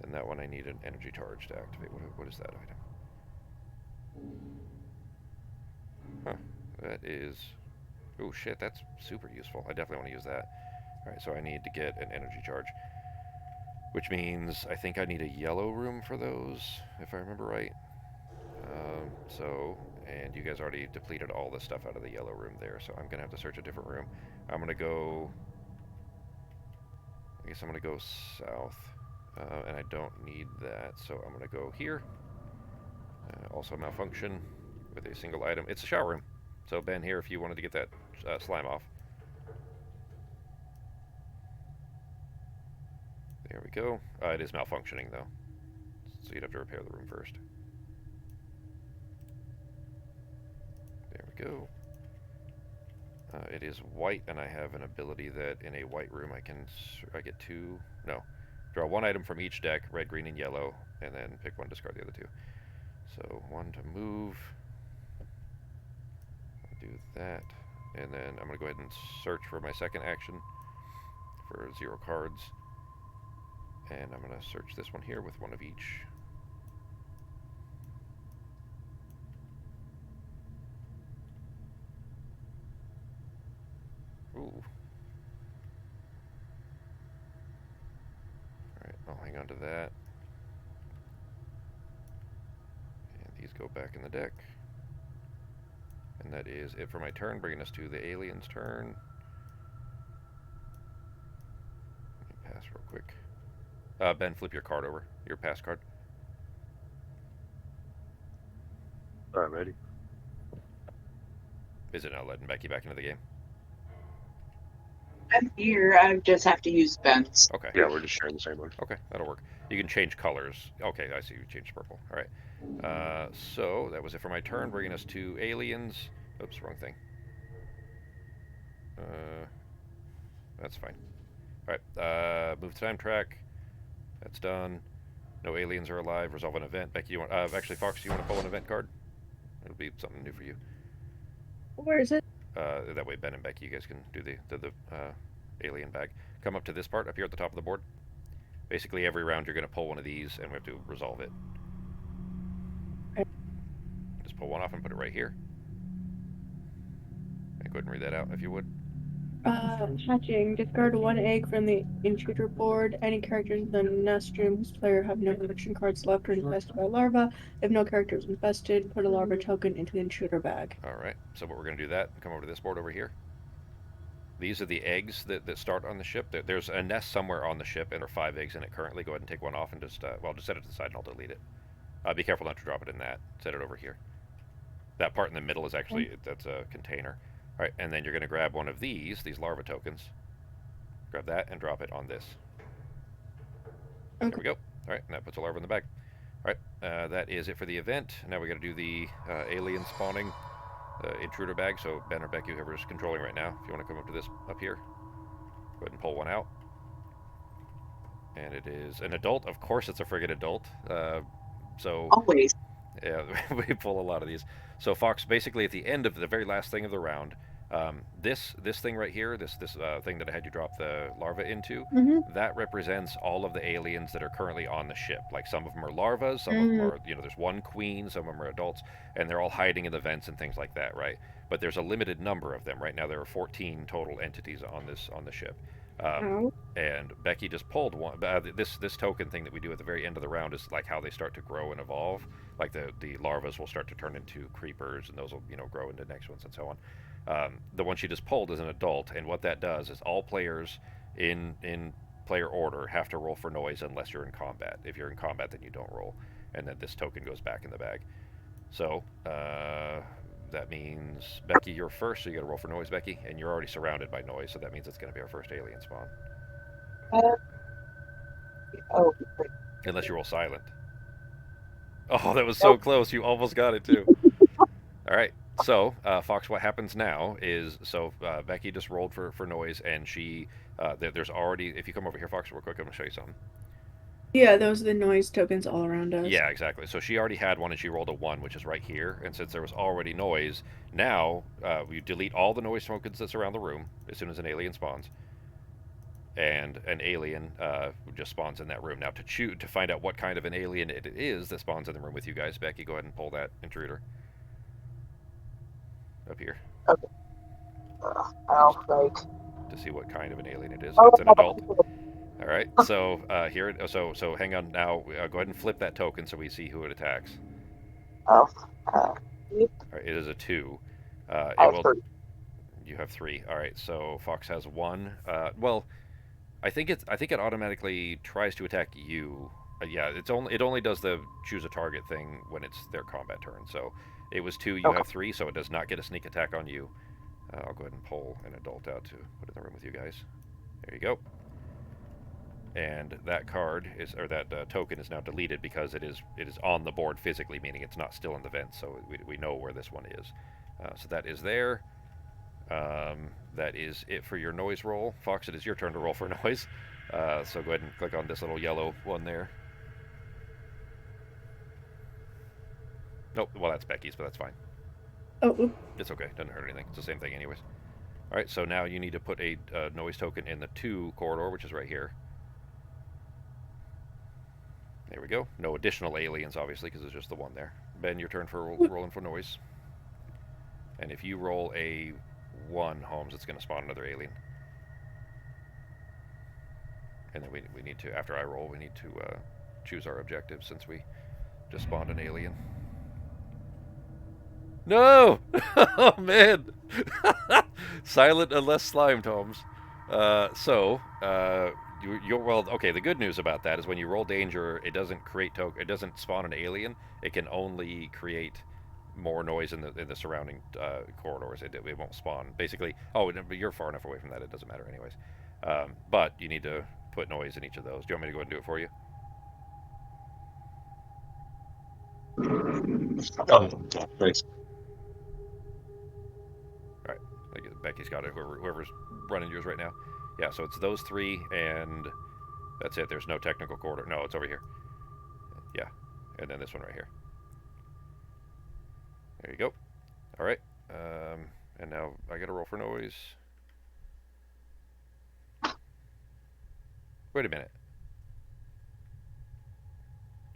then that one I need an energy charge to activate. What is that item? Huh. That is. Oh shit, that's super useful. I definitely want to use that. All right, so I need to get an energy charge, which means I think I need a yellow room for those, if I remember right. And you guys already depleted all the stuff out of the yellow room there, so I'm gonna have to search a different room. I'm gonna go. I guess I'm gonna go south, and I don't need that, so I'm gonna go here. Also malfunction with a single item. It's a shower room, so Ben here if you wanted to get that slime off. There we go. It is malfunctioning though, so you'd have to repair the room first. There we go. It is white, and I have an ability that in a white room I get two. No, draw one item from each deck, red, green, and yellow, and then pick one, discard the other two. So one to move. I'll do that, and then I'm gonna go ahead and search for my second action for 0 cards, and I'm gonna search this one here with one of each. Ooh. Alright, I'll hang on to that. And these go back in the deck. And that is it for my turn, bringing us to the alien's turn. Let me pass real quick. Ben, flip your card over. Your pass card. I'm ready. Is it now letting Becky back into the game? I'm here. I just have to use Ben's. Okay. Yeah, we're just sharing the same one. Okay, that'll work. You can change colors. Okay, I see you changed purple. All right. So that was it for my turn, bringing us to aliens. Oops, wrong thing. That's fine. All right. Move to time track. That's done. No aliens are alive. Resolve an event. Becky, you want? Actually, Fox, you want to pull an event card? It'll be something new for you. Where is it? That way, Ben and Becky, you guys can do the alien bag. Come up to this part up here at the top of the board. Basically, every round you're going to pull one of these, and we have to resolve it. Okay. Just pull one off and put it right here. And go ahead and read that out if you would. Hatching. Discard 1 egg from the intruder board. Any characters in the nest room whose player have no infection cards left are infested by larva. If no character is infested, put a larva token into the intruder bag. All right. So what we're going to do that. Come over to this board over here. These are the eggs that start on the ship. There's a nest somewhere on the ship, and there are 5 eggs in it currently. Go ahead and take one off and just set it to the side, and I'll delete it. Be careful not to drop it in that. Set it over here. That part in the middle is actually, that's a container. All right, and then you're going to grab one of these larva tokens. Grab that and drop it on this. Okay. There we go. All right, and that puts a larva in the bag. All right, that is it for the event. Now we got to do the alien spawning intruder bag. So Ben or Becky, whoever's controlling right now, if you want to come up to this up here, go ahead and pull one out. And it is an adult. Of course, it's a friggin' adult. So Always. yeah, we pull a lot of these. So Fox, basically at the end of the very last thing of the round, This thing right here, this thing that I had you drop the larva into, Mm-hmm. that represents all of the aliens that are currently on the ship. Like some of them are larvas, some of them are, there's one queen, some of them are adults, and they're all hiding in the vents and things like that, right? But there's a limited number of them. Right now there are 14 total entities on the ship. Ow. And Becky just pulled one. This token thing that we do at the very end of the round is like how they start to grow and evolve. Like the larvas will start to turn into creepers, and those will grow into next ones and so on. The one she just pulled is an adult, and what that does is all players in player order have to roll for noise unless you're in combat. If you're in combat, then you don't roll, and then this token goes back in the bag. So that means Becky, you're first, so you got to roll for noise, Becky, and you're already surrounded by noise, so that means it's going to be our first alien spawn. Oh, Unless you roll silent. Oh, that was so nope. close. You almost got it, too. All right. So, Fox, what happens now is, Becky just rolled for noise, and she, there's already, if you come over here, Fox, real quick, I'm going to show you something. Yeah, those are the noise tokens all around us. Yeah, exactly. So she already had one, and she rolled a 1, which is right here. And since there was already noise, now we delete all the noise tokens that's around the room as soon as an alien spawns. And an alien just spawns in that room. Now, to find out what kind of an alien it is that spawns in the room with you guys, Becky, go ahead and pull that intruder up here. Okay. Oh, right. To see what kind of an alien it is. Oh, It's an adult. All right. So so hang on now. Go ahead and flip that token so we see who it attacks. oh. All right. It is a 2. I It have will. 3. You have 3. All right. So Fox has 1. Well, I think it automatically tries to attack you. Yeah. It only does the choose a target thing when it's their combat turn. So it was 2. You Okay. have 3. So it does not get a sneak attack on you. I'll go ahead and pull an adult out to put in the room with you guys. There you go. And that card is, or that token is now deleted because it is on the board physically, meaning it's not still in the vent. So we know where this one is. So that is there. That is it for your noise roll. Fox, it is your turn to roll for noise. So go ahead and click on this little yellow one there. Nope, well that's Becky's, but that's fine. Oh, It's okay, doesn't hurt anything. It's the same thing anyways. Alright, so now you need to put a noise token in the 2 corridor, which is right here. There we go. No additional aliens, obviously, because there's just the one there. Ben, your turn for rolling for noise. And if you roll a 1, Holmes, it's going to spawn another alien. And then we need to, after I roll, we need to choose our objective since we just spawned an alien. No! Oh, man! Silent unless slimed, Holmes. Well, okay, the good news about that is when you roll danger, it doesn't it doesn't spawn an alien. It can only create more noise in the surrounding corridors. It won't spawn. Basically, but you're far enough away from that, it doesn't matter anyways. But you need to put noise in each of those. Do you want me to go ahead and do it for you? Thanks. All right. I guess Becky's got it. Whoever's running yours right now. Yeah, so it's those 3, and that's it. There's no technical corridor. No, it's over here. Yeah, and then this one right here. There you go. All right. And now I got to roll for noise. Wait a minute.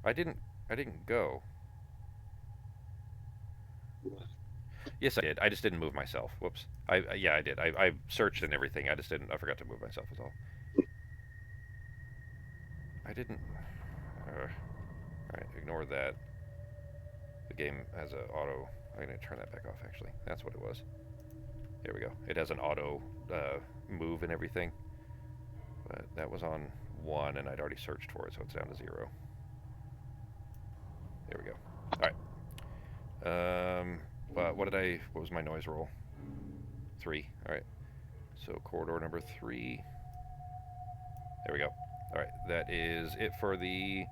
I didn't go. Yes, I did. I just didn't move myself. Whoops. Yeah, I did. I searched and everything. I forgot to move myself is all. I didn't. Alright, ignore that. The game has a auto. I'm going to turn that back off, actually. That's what it was. There we go. It has an auto move and everything. But that was on 1, and I'd already searched for it, so it's down to 0. There we go. Alright. What was my noise roll? 3. Alright. So corridor number 3. There we go. Alright, that is it for the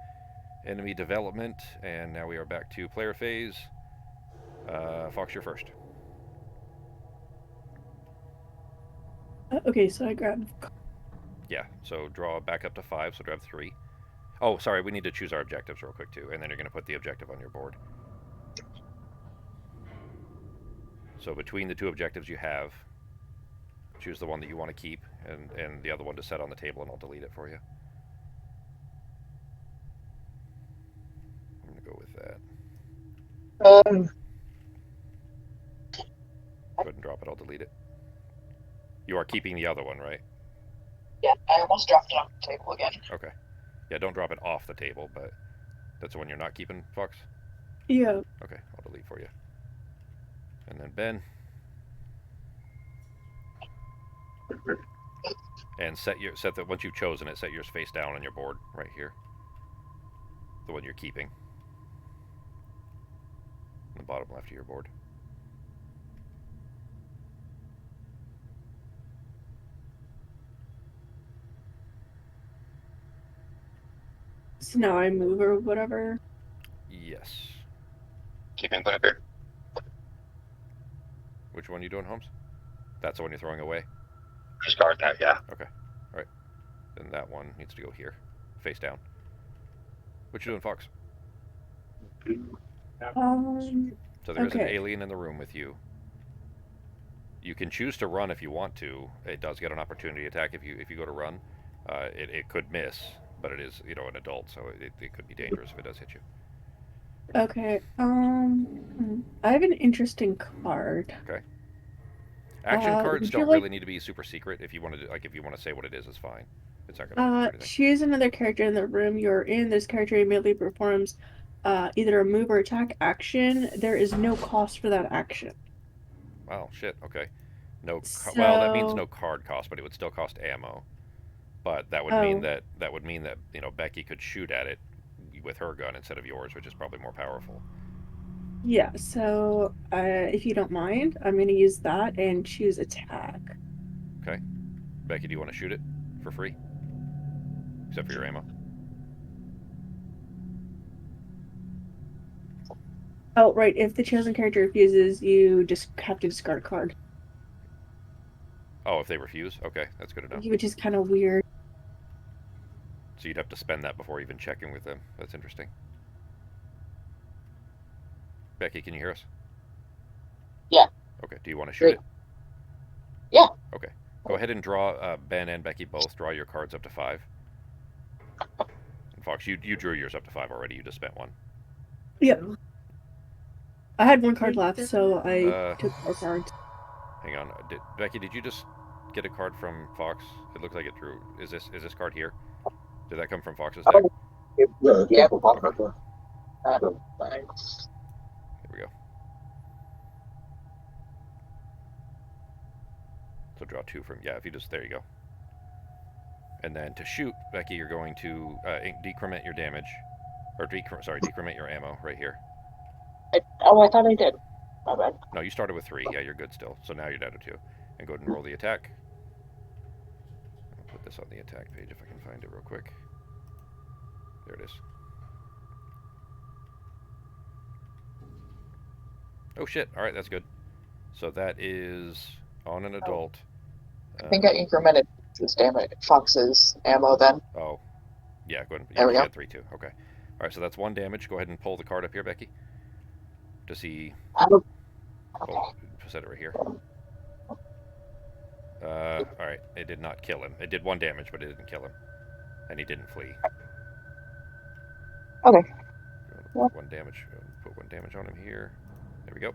enemy development, and now we are back to player phase. Fox, you're first. okay, so I grabbed. Yeah, so draw back up to 5, so grab 3. Oh, sorry, we need to choose our objectives real quick too, and then you're going to put the objective on your board. So between the two objectives you have, choose the one that you want to keep, and the other one to set on the table, and I'll delete it for you. I'm gonna go with that. Go ahead and drop it. I'll delete it. You are keeping the other one, right? Yeah, I almost dropped it on the table again. Okay. Yeah, don't drop it off the table, but that's the one you're not keeping, Fox? Yeah. Okay, I'll delete for you. And then Ben. And set that once you've chosen it, set yours face down on your board right here. The one you're keeping. The bottom left of your board. So now I move or whatever. Yes. Keeping put up here. Which one are you doing, Holmes? That's the one you're throwing away? Discard that, yeah. Okay. Alright. Then that one needs to go here. Face down. What you doing, Fox? So there is an Okay. alien in the room with you. You can choose to run if you want to. It does get an opportunity attack if you go to run. It could miss, but it is, an adult, so it could be dangerous if it does hit you. Okay. I have an interesting card. Okay. Action cards would you don't like- really need to be super secret. If you want to, if you want to say what it is, it's fine. It's not gonna do anything. Choose another character in the room you're in. This character immediately performs either a move or attack action. There is no cost for that action. Wow, shit. Okay. Well, that means So- no card cost, but it would still cost ammo. But that would Oh. mean that Becky could shoot at it with her gun instead of yours, which is probably more powerful. Yeah, so if you don't mind, I'm going to use that and choose attack. Okay. Becky, do you want to shoot it for free? Except for your ammo. Oh, right. If the chosen character refuses, you just have to discard a card, Oh, if they refuse? Okay, that's good enough. which is kind of weird. So you'd have to spend that before even checking with them. That's interesting. Becky, can you hear us? Yeah. Okay, do you want to shoot Great. it? Yeah. Okay. Go ahead and draw, Ben and Becky both draw your cards up to 5. And Fox, you drew yours up to 5 already. You just spent one. Yep. I had one card left, so I took 4 cards. Hang on. Becky, did you just get a card from Fox? It looks like it drew. Is this card here? Did that come from Fox's deck? Yeah. Here we go. So draw 2 from, if you just, there you go. And then to shoot, Becky, you're going to decrement your damage. Or decrement your ammo right here. I thought I did. My bad. No, you started with 3. Yeah, you're good still. So now you're down to 2. And go ahead and roll the attack. I'll put this on the attack page if I can find it real quick. There it is. Oh shit, alright, that's good. So that is on an adult. I think I incremented this damage Fox's ammo then. Oh. Yeah, go ahead. There we You go. had 3 too. Okay. Alright, so that's 1 damage. Go ahead and pull the card up here, Becky. To see. Okay. Set it right here. Alright. It did not kill him. It did 1 damage, but it didn't kill him. And he didn't flee. Okay. Put 1 damage. Put 1 damage on him here. There we go.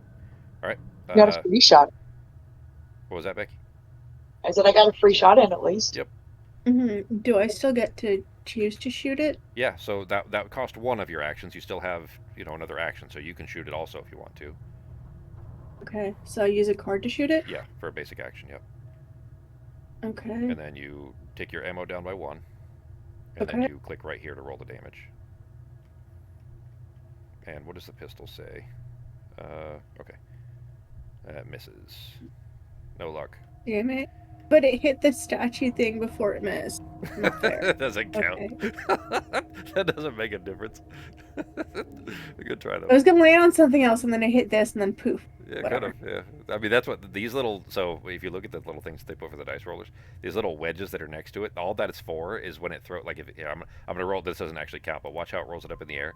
Alright. You got a free shot. What was that, Becky? I said I got a free shot in at least. Yep. Do I still get to choose to shoot it? Yeah, so that cost 1 of your actions. You still have, another action, so you can shoot it also if you want to. Okay, so I use a card to shoot it? Yeah, for a basic action, yep. Okay. And then you take your ammo down by 1. And then you click right here to roll the damage. And what does the pistol say? Okay. Misses. No luck. Damn it. But it hit the statue thing before it missed. Not fair. That doesn't count. That doesn't make a difference. Good try though. I was gonna land on something else and then I hit this and then poof. Yeah, Whatever. kind of. Yeah, I mean that's what these little. So if you look at the little things they put for the dice rollers, these little wedges that are next to it, all that it's for is when it throws. Like if I'm gonna roll. This doesn't actually count, but watch how it rolls it up in the air.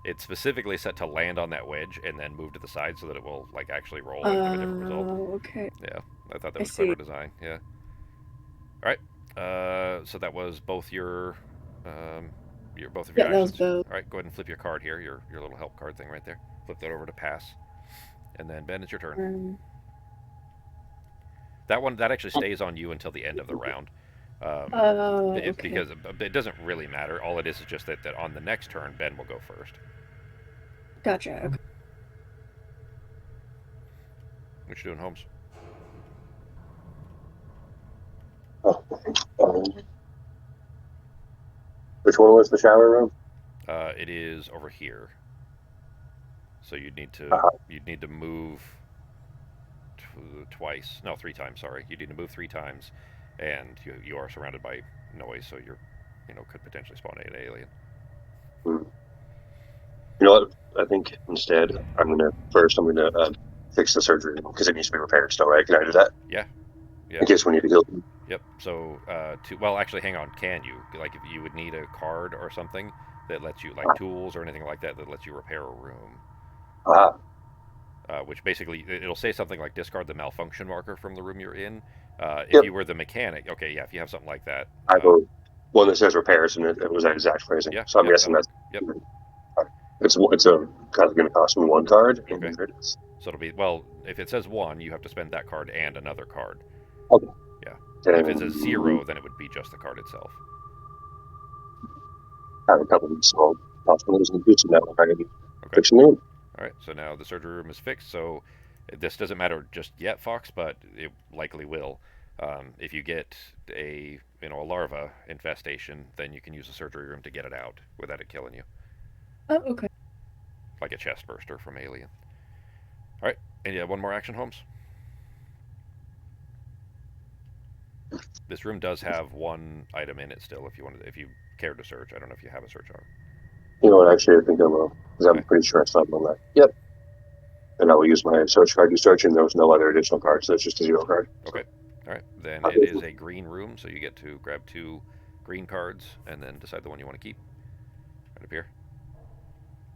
It's specifically set to land on that wedge and then move to the side so that it will like actually roll and have a different result. Okay. Yeah, I thought that I was clever see. design. Yeah. All right. So that was both both of your Yeah, that was actions. both. All right. Go ahead and flip your card here. Your little help card thing right there. Flip that over to pass, and then Ben, it's your turn. That actually stays on you until the end of the round. Okay. Because it doesn't really matter. All it is just that on the next turn, Ben will go first. Gotcha. Okay. What you doing, Holmes? Which one was the shower room? It is over here. So Uh-huh. you'd need to move twice. No, 3 times. Sorry, you need to move 3 times, and you are surrounded by noise, so could potentially spawn an alien. Hmm. You know what? I think instead I'm gonna fix the surgery room because it needs to be repaired still, right? Can I do that? Yeah. Yeah. In case we need to heal. Yep. So, well, actually, hang on. Can you if you would need a card or something that lets you tools or anything like that lets you repair a room? Ah, Which basically it'll say something like discard the malfunction marker from the room you're in. If yep. you were the mechanic, okay, yeah. If you have something like that, I have one that says repairs, and it was that exact phrasing. yeah, So I'm yep, guessing that'll that's work. Yep. it's kind of going to cost me 1 card. And Okay. there it is. So it'll be if it says 1, you have to spend that card and another card. Okay. Yeah. And If it says 0, then it would be just the card itself. I have a couple of small possibilities in the future that if I can Okay. fix the room. All right. So now the surgery room is fixed. So this doesn't matter just yet, Fox, but it likely will. If you get a larva infestation, then you can use the surgery room to get it out without it killing you, Oh, okay. like a chest burster from Alien. All right. And you have one more action, Holmes. This room does have one item in it still. If you care to search, I don't know if you have a search on. You know what? Actually, I think I will because I'm Okay. pretty sure I saw on that. Yep. And I will use my search card to search, and there was no other additional cards, so it's just a 0 card. Okay. All right. Then So. it is a green room, so you get to grab 2 green cards and then decide the one you want to keep. Right up here.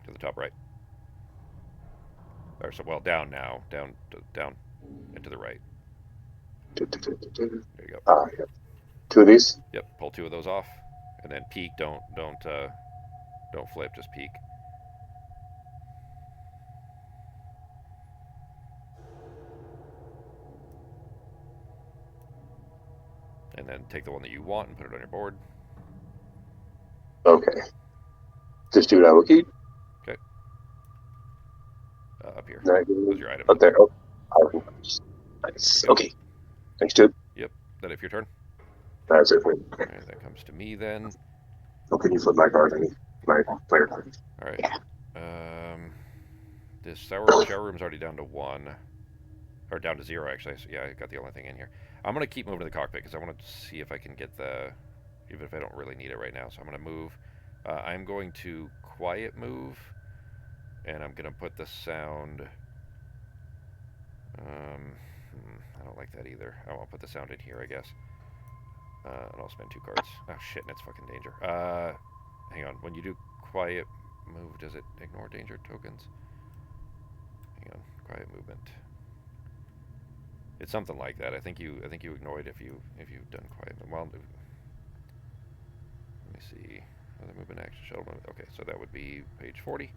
To the top right. Or so down now. Down and to the right. There you go. Yeah. 2 of these. Yep. Pull 2 of those off, and then peek. Don't flip. Just peek. And then take the one that you want and put it on your board. Okay. This dude I will keep. Okay. Up here. Those Those are your items up there. Oh, nice. Okay. Thanks, dude. Yep. That if your turn. That's it for me. All right. That comes to me then. Oh, can you flip my card? My player card. All right. This shower room's already down to 1. Or down to 0, actually. So, yeah, I got the only thing in here. I'm going to keep moving to the cockpit because I want to see if I can get even if I don't really need it right now. So I'm going to move. I'm going to quiet move. And I'm going to put the sound. I don't like that either. I'll put the sound in here, I guess. And I'll spend 2 cards. Oh, shit, and it's fucking danger. Hang on. When you do quiet move, does it ignore danger tokens? Hang on. Quiet movement. It's something like that. I think you ignore it if you've done quiet. Well, let me see. Other movement action shuttle movement. Okay, so that would be page 40.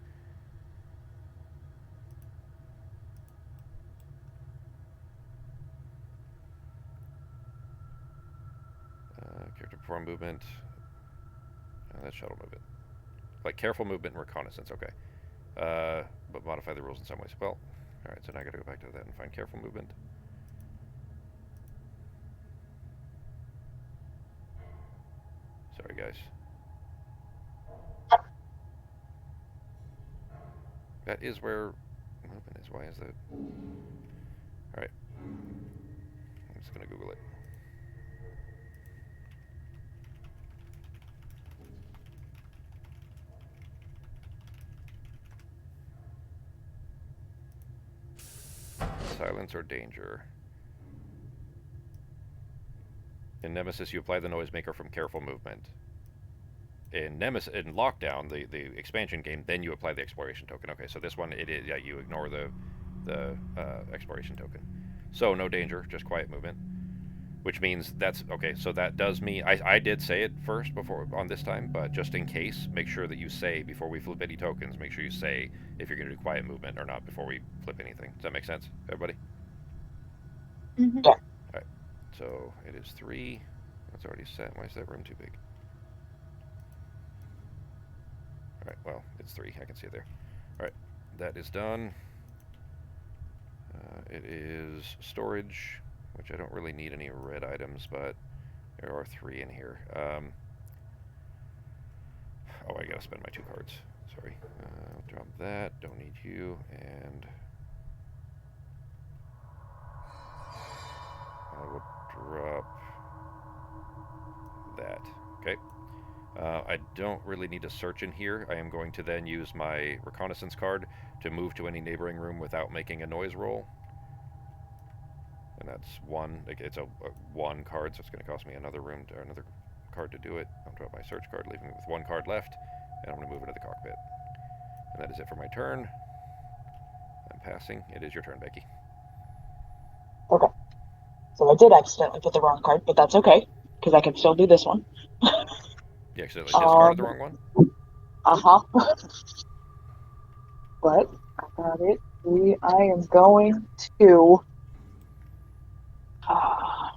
Character perform movement. That's shuttle movement. Like careful movement and reconnaissance. Okay. But modify the rules in some ways. Well, all right. So now I got to go back to that and find careful movement. Sorry, guys. That is where movement is. Why is that? All right. I'm just gonna Google it. Silence or danger. In Nemesis, you apply the noise maker from careful movement. in Nemesis, in Lockdown, the expansion game, then you apply the exploration token. Okay, so this one, it is, yeah, you ignore the exploration token. So no danger, just quiet movement. Which means that's okay. So that does mean I did say it first before on this time, but just in case, make sure that you say before we flip any tokens. Make sure you say if you're going to do quiet movement or not before we flip anything. Does that make sense, everybody? Mm-hmm. Yeah. All right. So it is 3. That's already set. Why is that room too big? All right. Well, it's 3. I can see it there. All right. That is done. It is storage, which I don't really need any red items, but there are 3 in here. Oh, I gotta spend my 2 cards. Sorry. I'll drop that. Don't need you. And I will drop that. Okay. I don't really need to search in here. I am going to then use my reconnaissance card to move to any neighboring room without making a noise roll. And that's 1. It's a 1 card, so it's going to cost me another room or another card to do it. I'll drop my search card, leaving me with 1 card left, and I'm going to move into the cockpit. And that is it for my turn. I'm passing. It is your turn, Becky. Okay. So I did accidentally put the wrong card, but that's okay, because I can still do this one. You accidentally discarded the wrong one? Uh-huh. But I got it. I am going to...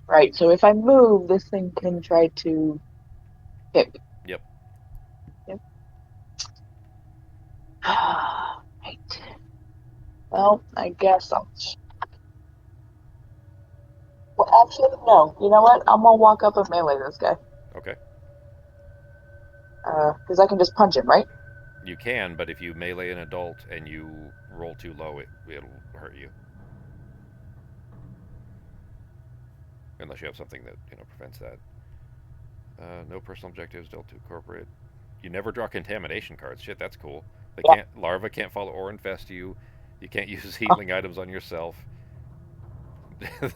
right, so if I move, this thing can try to hit me. Yep. Yep. Right. Well, I guess I'll... Well, actually, no. You know what? I'm gonna walk up and melee this guy. Okay. Because I can just punch him, right? You can, but if you melee an adult and you roll too low, it'll hurt you. Unless you have something that, prevents that. No personal objectives, dealt to corporate. You never draw contamination cards. Shit, that's cool. Larva can't follow or infest you. You can't use healing items on yourself.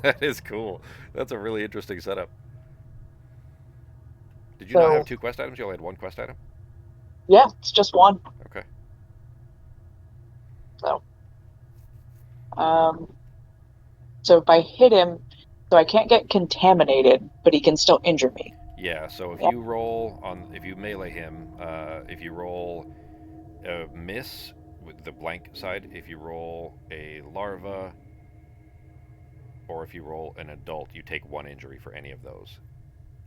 That is cool. That's a really interesting setup. Did you not have 2 quest items? You only had 1 quest item? Yeah, it's just 1. Okay. So, so if I hit him, so I can't get contaminated, but he can still injure me. Yeah, so if you melee him, if you roll a miss with the blank side, if you roll a larva, or if you roll an adult, you take 1 injury for any of those.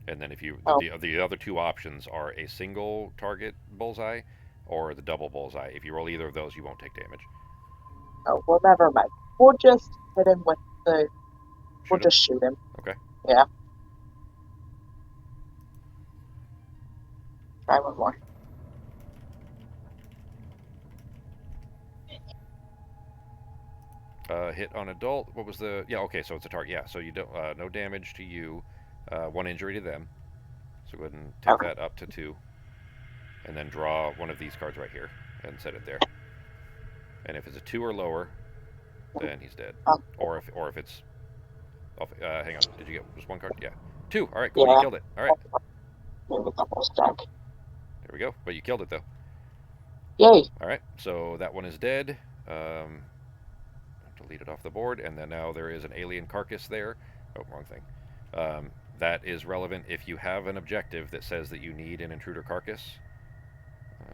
And then if you the other 2 options are a single target bullseye or the double bullseye. If you roll either of those, you won't take damage. Oh, well, never mind. We'll just hit him with the... We'll just shoot him. Okay. Yeah. Try 1 more. Hit on adult. What was the... Yeah, okay, so it's a target. Yeah, so you don't... no damage to you. 1 injury to them. So go ahead and take that up to 2. And then draw one of these cards right here and set it there. And if it's a 2 or lower, then he's dead. Or if it's... hang on. Did you get just 1 card? Yeah. 2. All right, cool. Yeah. You killed it. All right. There we go. But you killed it, though. Yay. All right. So that one is dead. Delete it off the board. And then now there is an alien carcass there. Oh, wrong thing. That is relevant if you have an objective that says that you need an intruder carcass.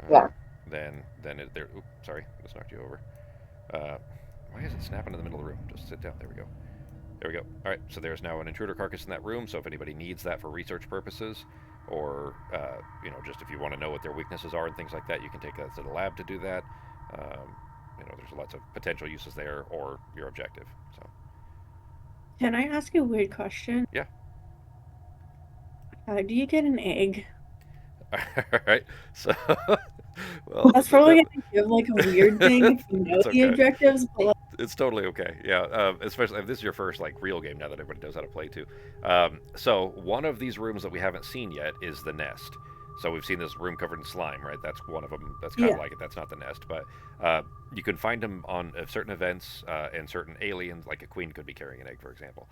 Then there. Oops, sorry, this knocked you over. Why is it snapping in the middle of the room? Just sit down. There we go. There we go. All right. So there's now an intruder carcass in that room. So if anybody needs that for research purposes, or just if you want to know what their weaknesses are and things like that, you can take that to the lab to do that. There's lots of potential uses there, or your objective. So. Can I ask a weird question? Yeah. How do you get an egg? All right. So, well, that's probably gonna give like a weird thing if you know the objectives, but like... It's totally okay. Yeah, especially if this is your first real game now that everybody knows how to play too. So one of these rooms that we haven't seen yet is the nest. So we've seen this room covered in slime, right? That's one of them. That's kind of like it. That's not the nest, but you can find them on certain events and certain aliens, like a queen could be carrying an egg, for example.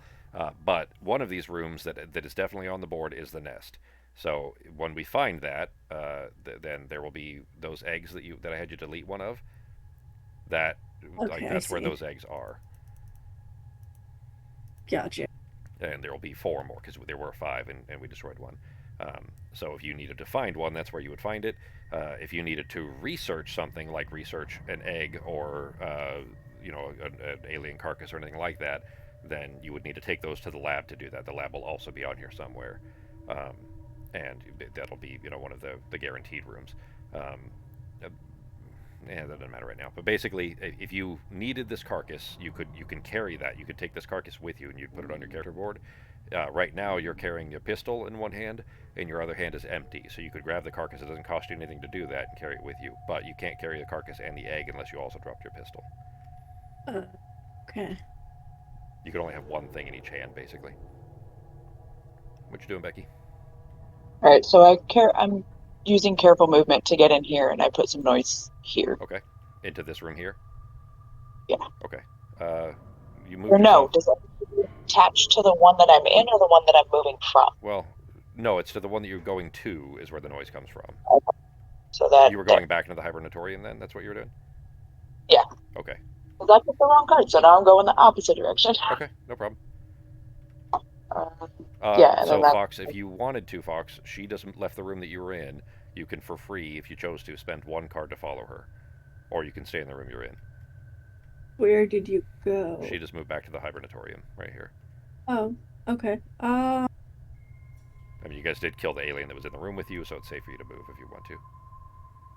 But one of these rooms that is definitely on the board is the nest. So when we find that, then there will be those eggs that I had you delete one of. That Okay, I that's where see. those eggs are, Gotcha. and there will be 4 more because there were 5 and we destroyed one. So if you needed to find one, that's where you would find it. If you needed to research something like research an egg or an alien carcass or anything like that, then you would need to take those to the lab to do that. The lab will also be on here somewhere, um, and that'll be one of the guaranteed rooms. Um, that doesn't matter right now. But basically, if you needed this carcass, you can carry that. You could take this carcass with you, and you'd put it on your character board. Right now, you're carrying a pistol in one hand, and your other hand is empty. So you could grab the carcass. It doesn't cost you anything to do that, and carry it with you. But you can't carry the carcass and the egg unless you also dropped your pistol. Okay. You can only have one thing in each hand, basically. What you doing, Becky? All right, so I'm using careful movement to get in here, and I put some noise here. Okay. Into this room here? Yeah. Okay. You Or moved no, yourself. does that attach to the one that I'm in or the one that I'm moving from? Well, no, it's to the one that you're going to is where the noise comes from. Okay. So that You were going back into the hibernatorium then? That's what you were doing? Yeah. Okay. Because I picked the wrong card, so now I'm going the opposite direction. Okay, no problem. Yeah, and So then that. Fox, if you wanted to, Fox, she doesn't left the room that you were in. You can, for free, if you chose to, spend 1 card to follow her, or you can stay in the room you're in. Where did you go? She just moved back to the hibernatorium right here. Oh, okay. I mean, you guys did kill the alien that was in the room with you, so it's safe for you to move if you want to.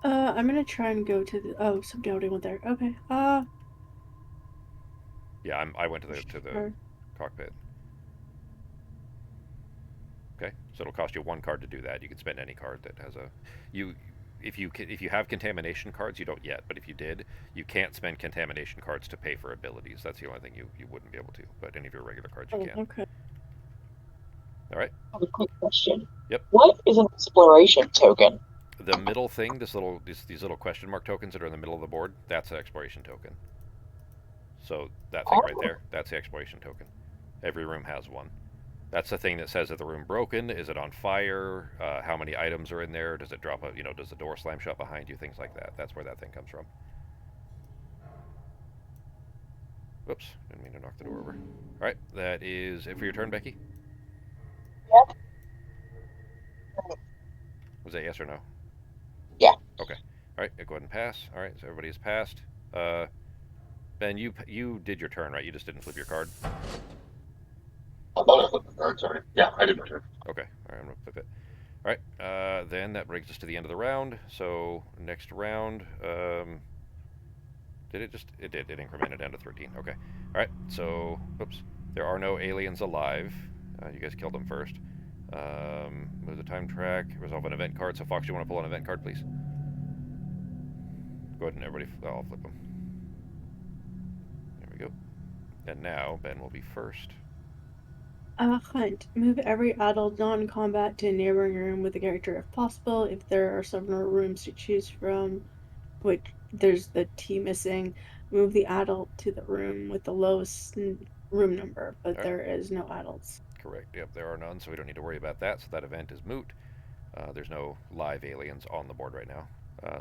I'm gonna try and go to the. Oh, somebody already went there. Okay. Yeah, I went to the Sure. cockpit. Okay, so it'll cost you 1 card to do that. You can spend any card that has a if you have contamination cards, you don't yet, but if you did, you can't spend contamination cards to pay for abilities. That's the only thing you wouldn't be able to. But any of your regular cards you Oh, can. okay. All right. I have a quick question. Yep. What is an exploration token? The middle thing, these little question mark tokens that are in the middle of the board, that's an exploration token. So that thing right there, that's the exploration token. Every room has one. That's the thing that says, is the room broken? Is it on fire? How many items are in there? Does it drop does the door slam shut behind you? Things like that. That's where that thing comes from. Whoops, didn't mean to knock the door over. All right, that is it for your turn, Becky? Yep. Was that yes or no? Yeah. Okay. All right, go ahead and pass. All right, so everybody has passed. Ben, you did your turn, right? You just didn't flip your card. I thought I flipped the card, sorry. Yeah, I did my turn. Okay, all right, I'm gonna flip it. All right, then that brings us to the end of the round. So next round, did it just? It did. It incremented down to 13. Okay. All right. So, whoops. There are no aliens alive. You guys killed them first. Move the time track. Resolve an event card. So, Fox, you want to pull an event card, please? Go ahead and everybody. I'll flip them. There we go. And now Ben will be first. Hunt. Move every adult non-combat to a neighboring room with the character if possible. If there are several rooms to choose from, which there's the T missing, move the adult to the room with the lowest room number, but Alright. there is no adults. Correct. Yep, there are none, so we don't need to worry about that. So that event is moot. There's no live aliens on the board right now.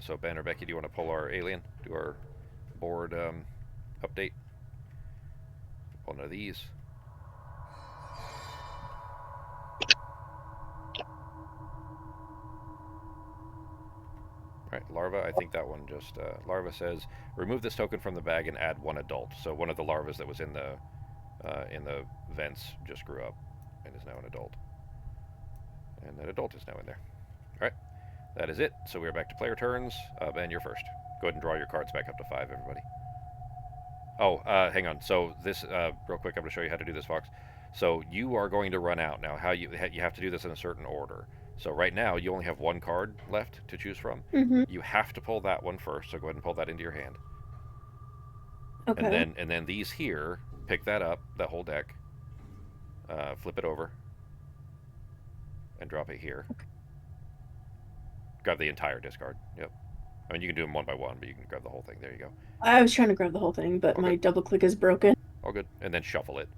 So Ben or Becky, do you want to pull our alien? Do our board update? Pull one of these. Alright, Larva, I think that one just, Larva says, remove this token from the bag and add 1 adult. So one of the larvas that was in the vents just grew up and is now an adult. And that adult is now in there. Alright, that is it. So we are back to player turns. Ben, you're first. Go ahead and draw your cards back up to 5, everybody. Oh, hang on. So this, real quick, I'm going to show you how to do this, Fox. So you are going to run out. Now, how you have to do this in a certain order. So right now, you only have 1 card left to choose from. Mm-hmm. You have to pull that one first, so go ahead and pull that into your hand. Okay. And then these here, pick that up, that whole deck, flip it over, and drop it here. Grab the entire discard. Yep. I mean, you can do them one by one, but you can grab the whole thing. There you go. I was trying to grab the whole thing, but Okay. my double click is broken. All good. And then shuffle it.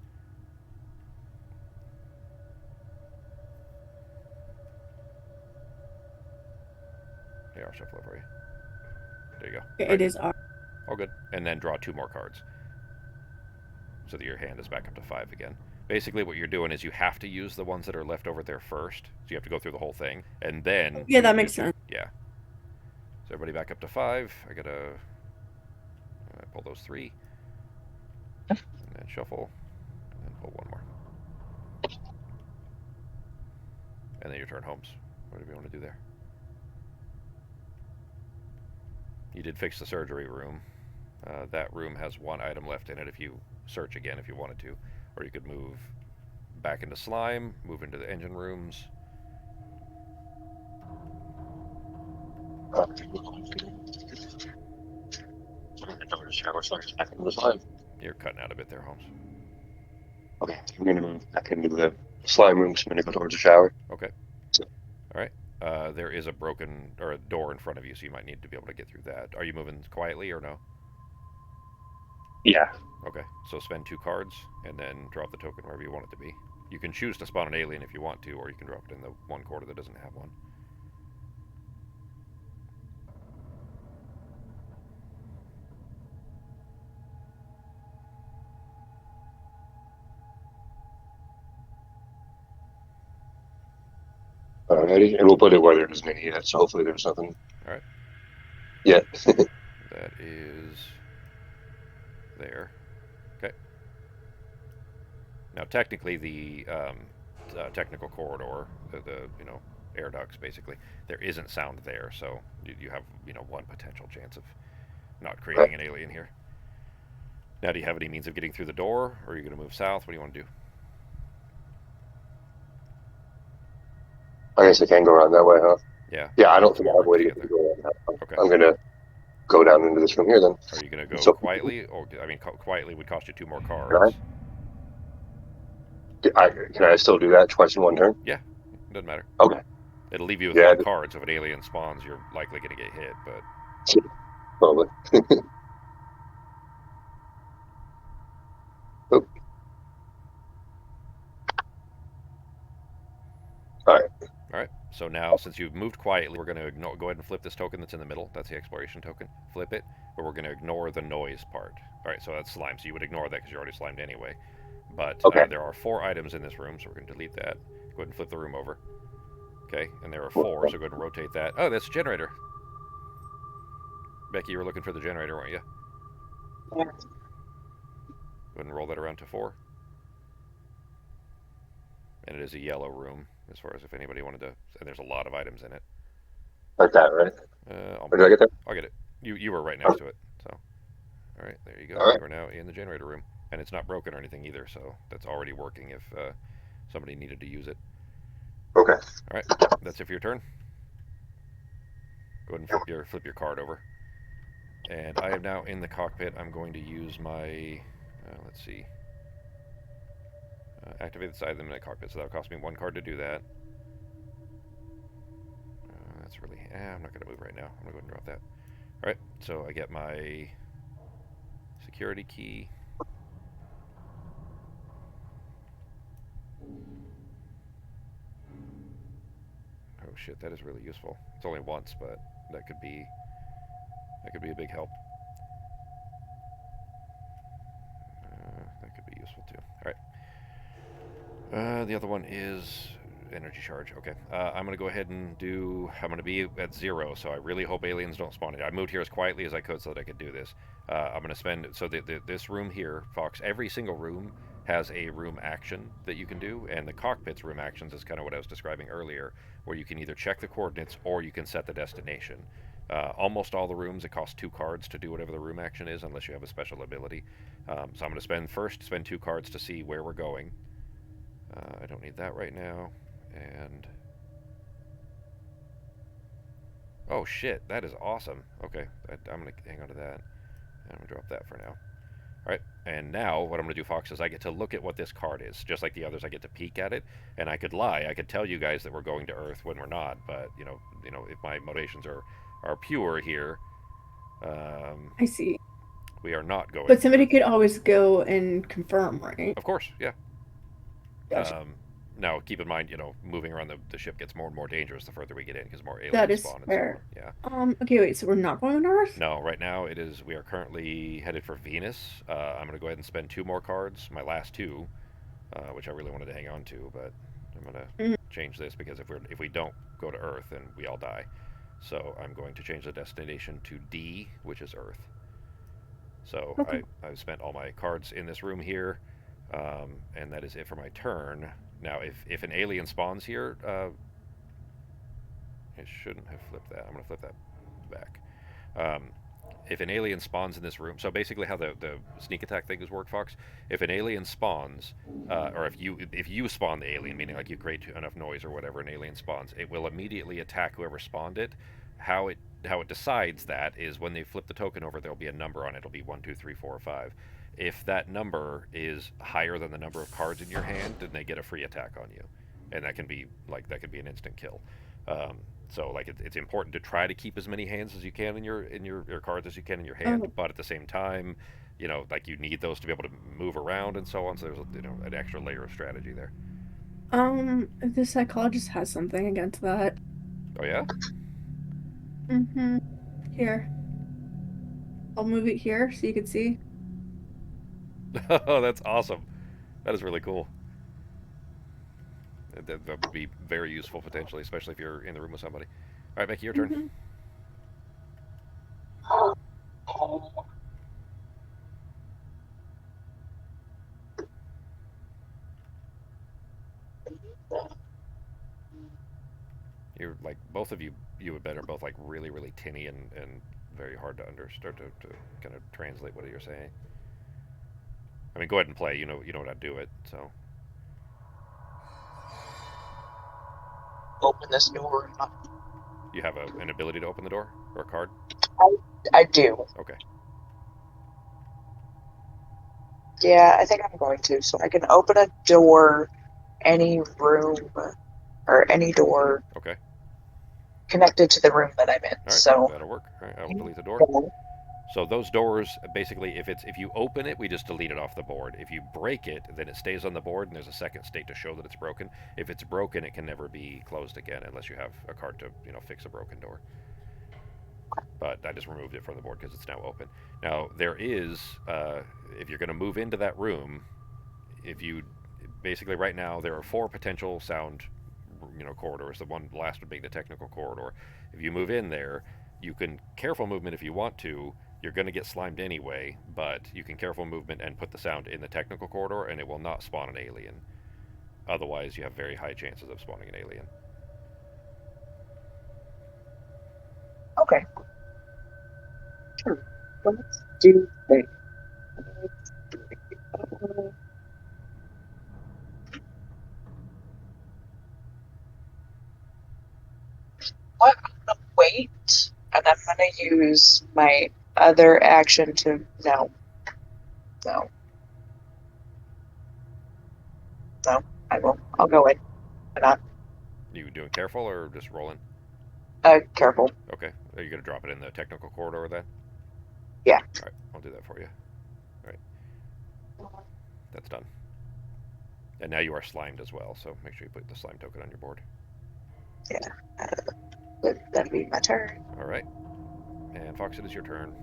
Yeah, I'll shuffle it for you. There you go. Okay, All it right. is R. All good. And then draw 2 more cards. So that your hand is back up to 5 again. Basically, what you're doing is you have to use the ones that are left over there first. So you have to go through the whole thing. And then... Yeah, that makes sense. Yeah. So everybody back up to 5. I gotta pull those 3. And then shuffle. And then pull 1 more. And then your turn, Holmes. Whatever you want to do there. You did fix the surgery room. That room has 1 item left in it if you search again if you wanted to. Or you could move back into slime, move into the engine rooms. You're cutting out a bit there, Holmes. Okay, I'm gonna move back into the slime room. So I'm gonna go towards the shower. Okay. All right. There is a broken or a door in front of you, so you might need to be able to get through that. Are you moving quietly or no? Yeah. Okay. So spend 2 cards and then drop the token wherever you want it to be. You can choose to spawn an alien if you want to, or you can drop it in the 1 corner that doesn't have one. Alrighty, and we'll put it where there isn't any yet. So hopefully there's nothing. All right. Yeah. That is there. Okay. Now, technically, the technical corridor, the air ducts, basically, there isn't sound there, so you have 1 potential chance of not creating an alien here. Now, do you have any means of getting through the door, or are you going to move south? What do you want to do? I guess I can go around that way, huh? Yeah. Yeah, I don't think I More have a way to room get to to go around that. Okay. I'm gonna go down into this room here then. Are you going to go So, quietly, or quietly would cost you 2 more Can cards? can I still do that twice in 1 turn? Yeah, doesn't matter. Okay. It'll leave you with Yeah. 1 card, so if an alien spawns, you're likely going to get hit. But Probably. Oh. All right. So now, since you've moved quietly, we're going to go ahead and flip this token that's in the middle. That's the exploration token. Flip it, but we're going to ignore the noise part. All right. So that's slime. So you would ignore that because you're already slimed anyway. But Okay. there are 4 items in this room, so we're going to delete that. Go ahead and flip the room over. Okay. And there are 4, so go ahead and rotate that. Oh, that's a generator. Becky, you were looking for the generator, weren't you? Yeah. Go ahead and roll that around to 4. And it is a yellow room, as far as if anybody wanted to. And there's a lot of items in it. Like that, right? Or did I get that? I'll get it. You were right next to it. So, all right, there you go. All right. You are now in the generator room, and it's not broken or anything either. So that's already working if somebody needed to use it. Okay. All right, that's it for your turn. Go ahead and flip your card over. And I am now in the cockpit. I'm going to use my let's see. Activate the side of the minute cockpit, so that'll cost me 1 card to do that. That's really... I'm not going to move right now. I'm going to go ahead and drop that. Alright, so I get my security key. Oh shit, that is really useful. It's only once, but that could be a big help. That could be useful too. Alright. The other one is energy charge. Okay. I'm going to go ahead and I'm going to be at 0, so I really hope aliens don't spawn. I moved here as quietly as I could so that I could do this. I'm going to spend... So this room here, Fox, every single room has a room action that you can do, and the cockpit's room actions is kind of what I was describing earlier, where you can either check the coordinates or you can set the destination. Almost all the rooms, it costs 2 cards to do whatever the room action is, unless you have a special ability. So I'm going to spend 2 cards to see where we're going. I don't need that right now. And... oh shit, that is awesome. Okay, I'm going to hang on to that. I'm going to drop that for now. Alright, and now what I'm going to do, Fox, is I get to look at what this card is. Just like the others, I get to peek at it. And I could lie. I could tell you guys that we're going to Earth when we're not. But, if my motivations are pure here... I see. We are not going. But somebody could always go and confirm, right? Of course, yeah. Gotcha. Now, keep in mind, moving around the ship gets more and more dangerous the further we get in because more That aliens is spawn and fair. so on. Yeah. Okay, wait, so we're not going on Earth? No, right now we are currently headed for Venus. I'm going to go ahead and spend 2 more cards, my last 2, which I really wanted to hang on to, but I'm going to Mhm. change this because if we don't go to Earth, then we all die. So I'm going to change the destination to D, which is Earth. So Okay. I've spent all my cards in this room here, and that is it for my turn. Now, if an alien spawns here, it shouldn't have flipped that. I'm going to flip that back. Um, if an alien spawns in this room, so basically how the sneak attack things work, Fox. If an alien spawns, or if you spawn the alien, meaning like you create enough noise or whatever, an alien spawns, it will immediately attack whoever spawned it. How it decides that is when they flip the token over, there'll be a number on it. It'll be 1, 2, 3, 4, or 5. If that number is higher than the number of cards in your hand, then they get a free attack on you, and that can be an instant kill. Um, so like it's important to try to keep as many hands as you can in your cards as you can in your hand, Oh. but at the same time, like you need those to be able to move around and so on. So there's an extra layer of strategy there. The psychologist has something against that. Oh yeah. Mm-hmm. Here. I'll move it here so you can see. Oh, that's awesome. That is really cool. That would be very useful potentially, especially if you're in the room with somebody. All right, Becky, your turn. Mm-hmm. You're like both of you and Ben are both like really really tinny and very hard to understand to kind of translate what you're saying. I mean, go ahead and play. You know how to do it. So Open this door. you have an ability to open the door or a card. I do. Okay. Yeah, I think I'm going to. So I can open a door, any room, or any door Okay. connected to the room that I'm in. All right. So That'll work. All right. I will delete the door. go. So those doors, basically, if you open it, we just delete it off the board. If you break it, then it stays on the board, and there's a second state to show that it's broken. If it's broken, it can never be closed again unless you have a card to fix a broken door. But I just removed it from the board because it's now open. Now there is, if you're going to move into that room, if you basically right now there are 4 potential sound corridors. The last one being the technical corridor. If you move in there, you can careful movement if you want to. You're going to get slimed anyway, but you can careful movement and put the sound in the technical corridor, and it will not spawn an alien. Otherwise, you have very high chances of spawning an alien. Okay. Sure. Let's do this. What? I'm gonna wait, and I'm gonna use my other action to no, no, no. I will. I'll go in. Why not? You doing careful or just rolling? Careful. Okay. Are you going to drop it in the technical corridor then? Yeah. All right. I'll do that for you. All right. That's done. And now you are slimed as well, so make sure you put the slime token on your board. Yeah. That'll be my turn. All right. And Fox, it is your turn.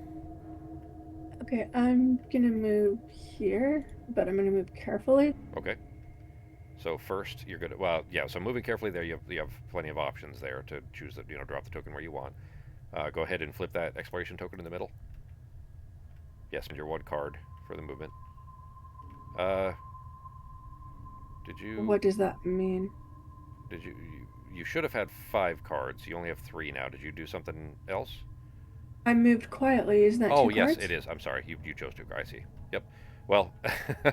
Okay, I'm gonna move here, but I'm gonna move carefully. Okay. So first, you're gonna So moving carefully there, you have plenty of options there to choose the drop the token where you want. Go ahead and flip that exploration token in the middle. Yes, and your 1 card for the movement. Did you? What does that mean? Did you should have had 5 cards. You only have 3 now. Did you do something else? I moved quietly. Isn't that Oh, 2 yes, cards? it is. I'm sorry. You chose 2 cards. I see. Yep. Well, all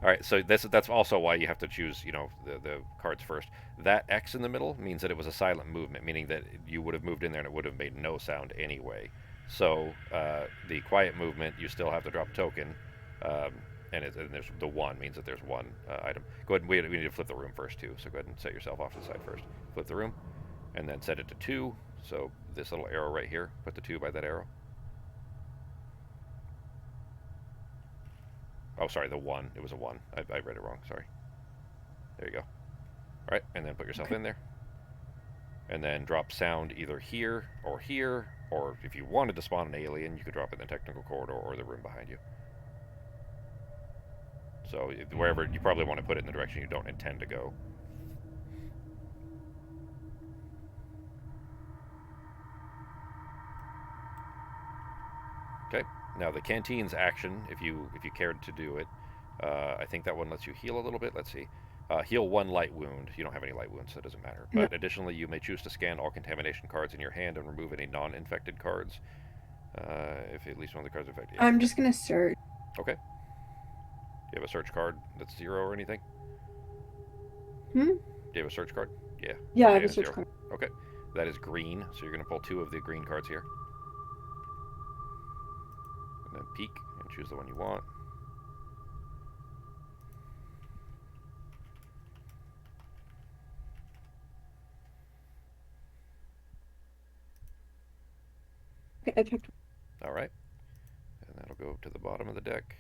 right. So that's also why you have to choose, the cards first. That X in the middle means that it was a silent movement, meaning that you would have moved in there and it would have made no sound anyway. So the quiet movement, you still have to drop a token, and there's the 1 means that there's 1 item. Go ahead and we need to flip the room first too. So go ahead and set yourself off to the side first. Flip the room, and then set it to 2. So this little arrow right here, put the 2 by that arrow. Oh, sorry, the 1. It was a 1. I read it wrong. Sorry. There you go. Right, and then put yourself Okay. in there. And then drop sound either here, or if you wanted to spawn an alien, you could drop it in the technical corridor or the room behind you. So wherever, you probably want to put it in the direction you don't intend to go. Okay, now the canteen's action, if you cared to do it, I think that one lets you heal a little bit. Let's see. Heal 1 light wound. You don't have any light wounds, so it doesn't matter. No. But additionally, you may choose to scan all contamination cards in your hand and remove any non-infected cards. If at least one of the cards are infected. Yeah. I'm just gonna search. Okay. Do you have a search card that's 0 or anything? Hmm? Do you have a search card? Yeah. Yeah, I Okay, have a it's search 0. card. Okay. That is green, so you're going to pull 2 of the green cards here. And then peek and choose the one you want. Okay, I picked. All right. And that'll go to the bottom of the deck.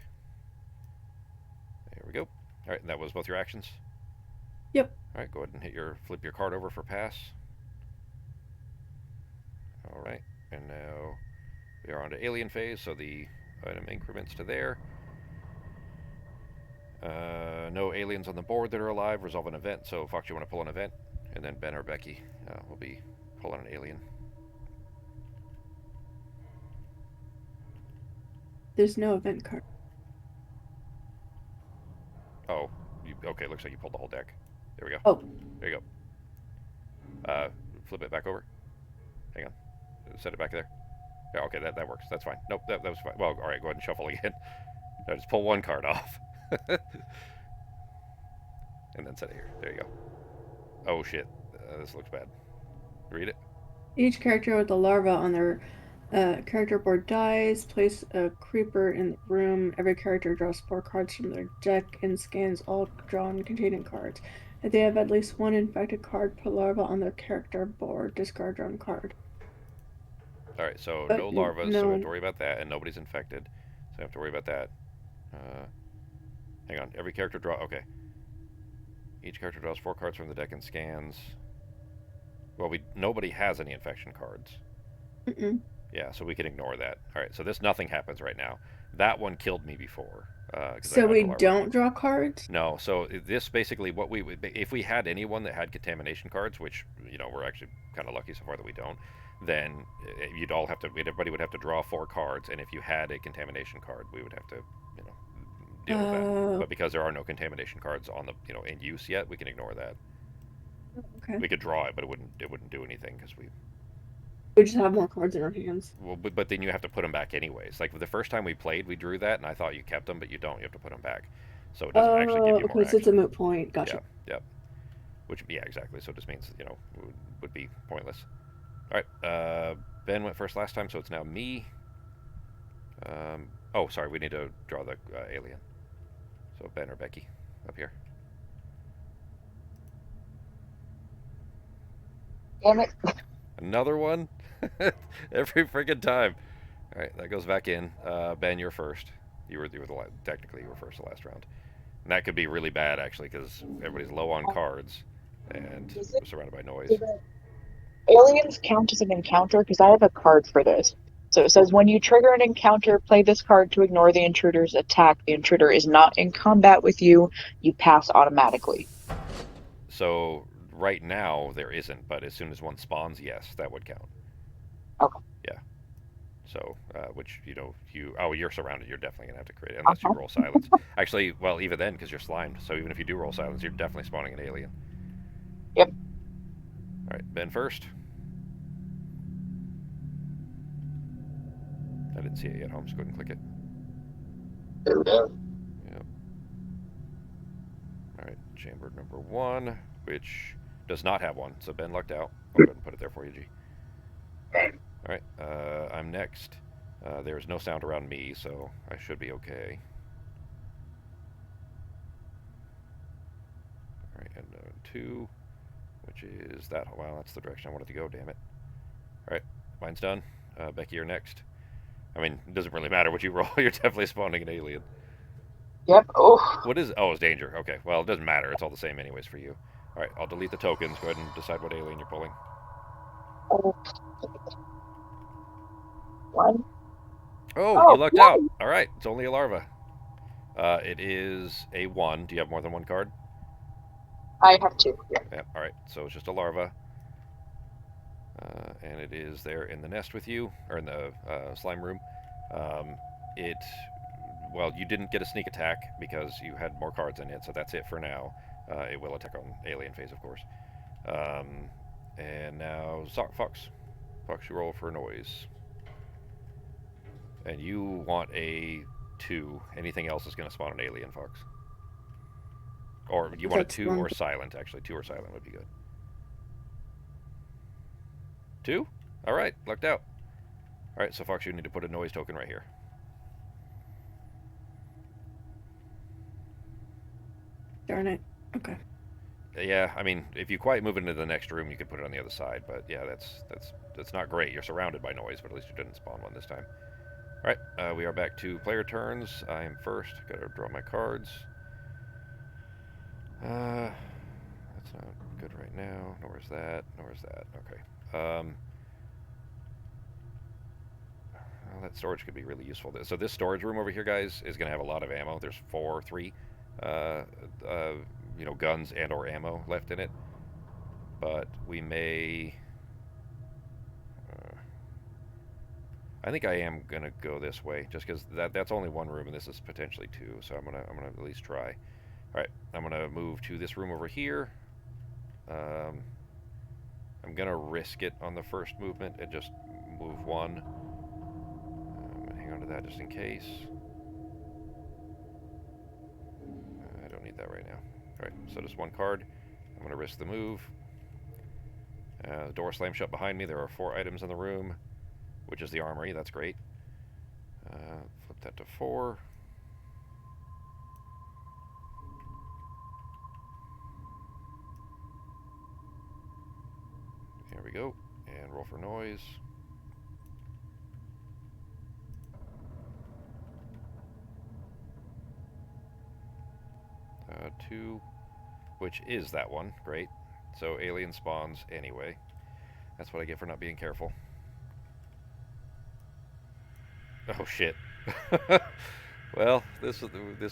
There we go. All right, and that was both your actions? Yep. All right, go ahead and flip your card over for pass. All right, and now we are on to alien phase, so the item increments to there. No aliens on the board that are alive. Resolve an event. So, Fox, you want to pull an event? And then Ben or Becky will be pulling an alien. There's no event card. Oh, okay, looks like you pulled the whole deck. There we go. Oh. There you go. Flip it back over. Hang on. Set it back there. Yeah, okay, that works. That's fine. Nope, that was fine. Well, all right, go ahead and shuffle again. Now just pull 1 card off. And then set it here. There you go. Oh, shit. This looks bad. Read it. Each character with a larva on their character board dies. Place a creeper in the room. Every character draws 4 cards from their deck and scans all drawn containing cards. If they have at least 1 infected card per larva on their character board, discard drawn card. All right, so But no larvas, no so we have one- to worry about that, and nobody's infected, so we have to worry about that. Hang on, every character draw. Okay. Each character draws 4 cards from the deck and scans. Well, nobody has any infection cards. Mm-mm. Yeah, so we can ignore that. All right, so nothing happens right now. That one killed me before. 'Cause I So had we the larva. don't draw cards? No, so this basically if we had anyone that had contamination cards, which we're actually kind of lucky so far that we don't, then everybody would have to draw 4 cards, and if you had a contamination card, we would have to deal with that. But because there are no contamination cards on the in use yet, we can ignore that. Okay. We could draw it, but it wouldn't do anything because we. We just have more cards in our hands. Well, but then you have to put them back anyways. Like the first time we played, we drew that, and I thought you kept them, but you don't. You have to put them back, so it doesn't actually give you more okay, so it's a action. moot point. Gotcha. Yeah. Which, yeah, exactly. So it just means would be pointless. All right. Ben went first last time, so it's now me. Oh, sorry. We need to draw the alien. So Ben or Becky up here. Damn it. Another one. Every freaking time. All right, that goes back in. Ben, you're first. Technically you were first the last round, and that could be really bad actually because everybody's low on cards and we're surrounded by noise. Do the aliens count as an encounter? Because I have a card for this. So it says when you trigger an encounter, play this card to ignore the intruder's attack. The intruder is not in combat with you. You pass automatically. So right now there isn't, but as soon as one spawns, yes, that would count. Okay. Yeah. So, which you're surrounded. You're definitely gonna have to create it unless you roll silence. Actually, well, even then, because you're slimed. So even if you do roll silence, you're definitely spawning an alien. Yep. All right, Ben first. I didn't see it yet, Holmes. Go ahead and click it. There we go. Yep. All right, chamber number 1, which does not have one. So Ben lucked out. I'll go ahead and put it there for you, G. Okay. All right, I'm next. There's no sound around me, so I should be okay. All right, and 2, which is that. Wow, that's the direction I wanted to go, damn it. All right, mine's done. Becky, you're next. I mean, it doesn't really matter what you roll. You're definitely spawning an alien. Yep. Oh. What is... Oh, it's danger. Okay, well, it doesn't matter. It's all the same anyways for you. Alright, I'll delete the tokens. Go ahead and decide what alien you're pulling. One. Oh, Oh, you lucked out. Alright, it's only a larva. It is a 1. Do you have more than one card? I have 2. Yeah. Yeah, alright, so it's just a larva. And it is there in the nest with you, or in the slime room. Well, you didn't get a sneak attack because you had more cards in it, so that's it for now. It will attack on alien phase, of course. And now, Fox. Fox, you roll for noise. And you want a 2. Anything else is going to spawn an alien, Fox. Or you want a 2 or silent, actually. 2 or silent would be good. 2? Alright, lucked out. Alright, so Fox, you need to put a noise token right here. Darn it. Okay. Yeah, I mean, if you quite move into the next room, you could put it on the other side. But yeah, that's not great. You're surrounded by noise, but at least you didn't spawn one this time. All right, we are back to player turns. I am first. Got to draw my cards. That's not good right now. Nor is that. Nor is that. Okay. Well, that storage could be really useful. So this storage room over here, guys, is going to have a lot of ammo. There's 3 guns and or ammo left in it. But we may... I think I am gonna go this way, just because that's only one room, and this is potentially 2. So I'm gonna at least try. All right, I'm gonna move to this room over here. I'm gonna risk it on the first movement and just move 1. I'm gonna hang on to that just in case. I don't need that right now. All right, so just 1 card. I'm gonna risk the move. The door slams shut behind me. There are 4 items in the room, which is the armory. That's great. Flip that to 4. There we go. And roll for noise. Uh, 2, which is that one. Great. So alien spawns anyway. That's what I get for not being careful. Oh shit. Well, this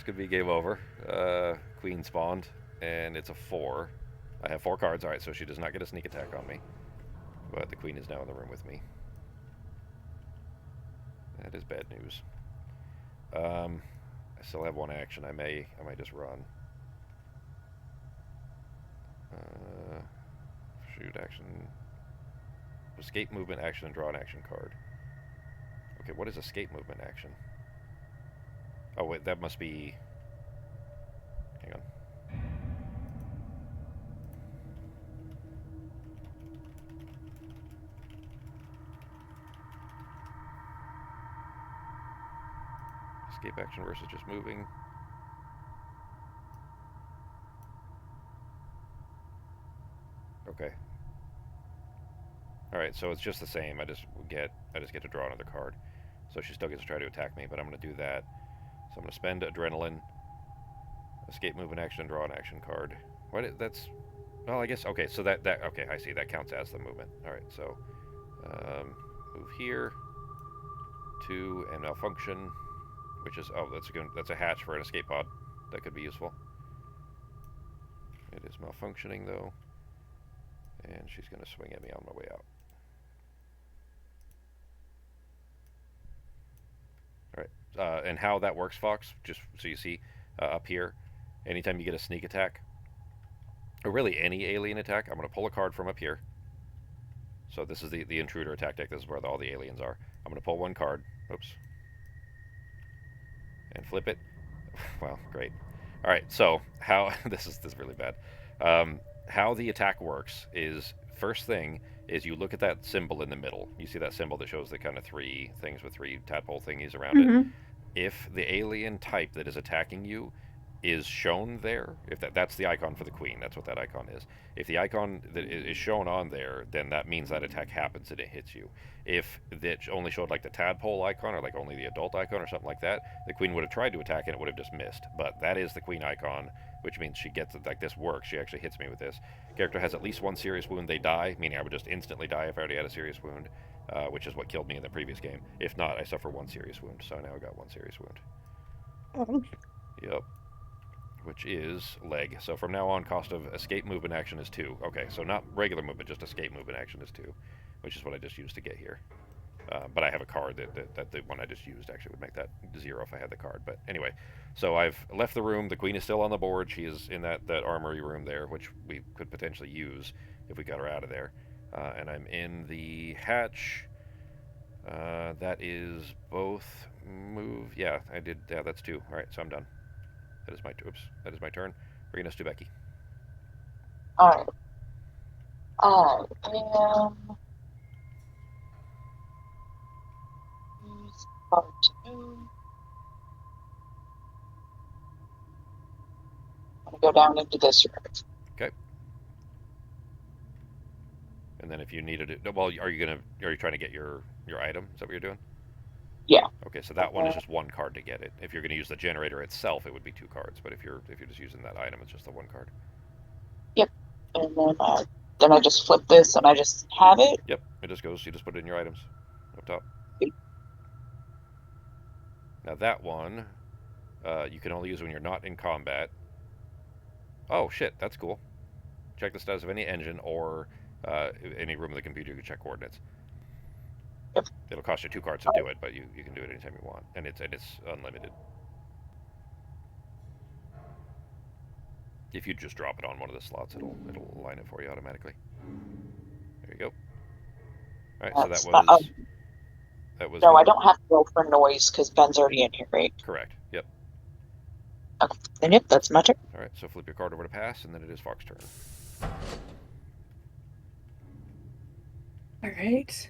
could be game over. Queen spawned, and it's a 4. I have 4 cards. All right, so she does not get a sneak attack on me, but the queen is now in the room with me. That is bad news. I still have 1 action. I might just run. Shoot action. Escape movement action and draw an action card. Okay, what is escape movement action? Oh wait, that must be... Hang on. Escape action versus just moving. Okay. Alright, so it's just the same. I just get to draw another card. So she still gets to try to attack me, but I'm going to do that. So I'm going to spend adrenaline, escape movement action, draw an action card. What? That's... Well, I guess... Okay, so that... Okay, I see. That counts as the movement. Alright, so... move here. 2, and malfunction, which is... Oh, that's a hatch for an escape pod. That could be useful. It is malfunctioning, though. And she's going to swing at me on my way out. Alright, and how that works, Fox, just so you see, up here, anytime you get a sneak attack, or really any alien attack, I'm going to pull a card from up here. So this is the intruder tactic. This is where all the aliens are. I'm going to pull 1 card. Oops. And flip it. Well, great. Alright, so how... This is really bad. How the attack works is, first thing is you look at that symbol in the middle. You see that symbol that shows the kind of 3 things with 3 tadpole thingies around it. If the alien type that is attacking you is shown there, if that's the icon for the queen, that's what that icon is. If the icon that is shown on there, then that means that attack happens and it hits you. If it only showed like the tadpole icon or like only the adult icon or something like that, the queen would have tried to attack and it would have just missed. But that is the queen icon, which means she gets it. Like, this works. She actually hits me with this. Character has at least one serious wound, they die, meaning I would just instantly die if I already had a serious wound, which is what killed me in the previous game. If not, I suffer one serious wound. So now I got one serious wound. Oh. Yep. Which is leg. So from now on, cost of escape movement action is 2. Okay, so not regular movement, just escape movement action is 2, which is what I just used to get here. But I have a card that the one I just used actually would make that 0 if I had the card. But anyway, so I've left the room. The queen is still on the board. She is in that armory room there, which we could potentially use if we got her out of there. And I'm in the hatch. That is both move. Yeah, I did. Yeah, that's 2. All right, so I'm done. That is my That is my turn. Bringing us to Becky. Alright. I am. Use card to move. I'm gonna go down into this room. Okay. And then if you needed it, well, are you trying to get your item? Is that what you're doing? Yeah. Okay, so that one is just 1 card to get it. If you're going to use the generator itself, it would be 2 cards. But if you're just using that item, it's just the 1 card. Yep. And then I just flip this and I just have it. Yep, it just goes. You just put it in your items up top. Now that one, you can only use when you're not in combat. Oh shit, that's cool. Check the status of any engine or any room of the computer. You can check coordinates. Yep. It'll cost you 2 cards to do it, but you can do it anytime you want, and it's unlimited. If you just drop it on one of the slots, it'll align it for you automatically. There you go. All right, so that was. No, I don't have to go for noise because Ben's already in here, right? Correct. Yep. Okay. Then yep, that's my turn. All right, so flip your card over to pass, and then it is Fox's turn. All right.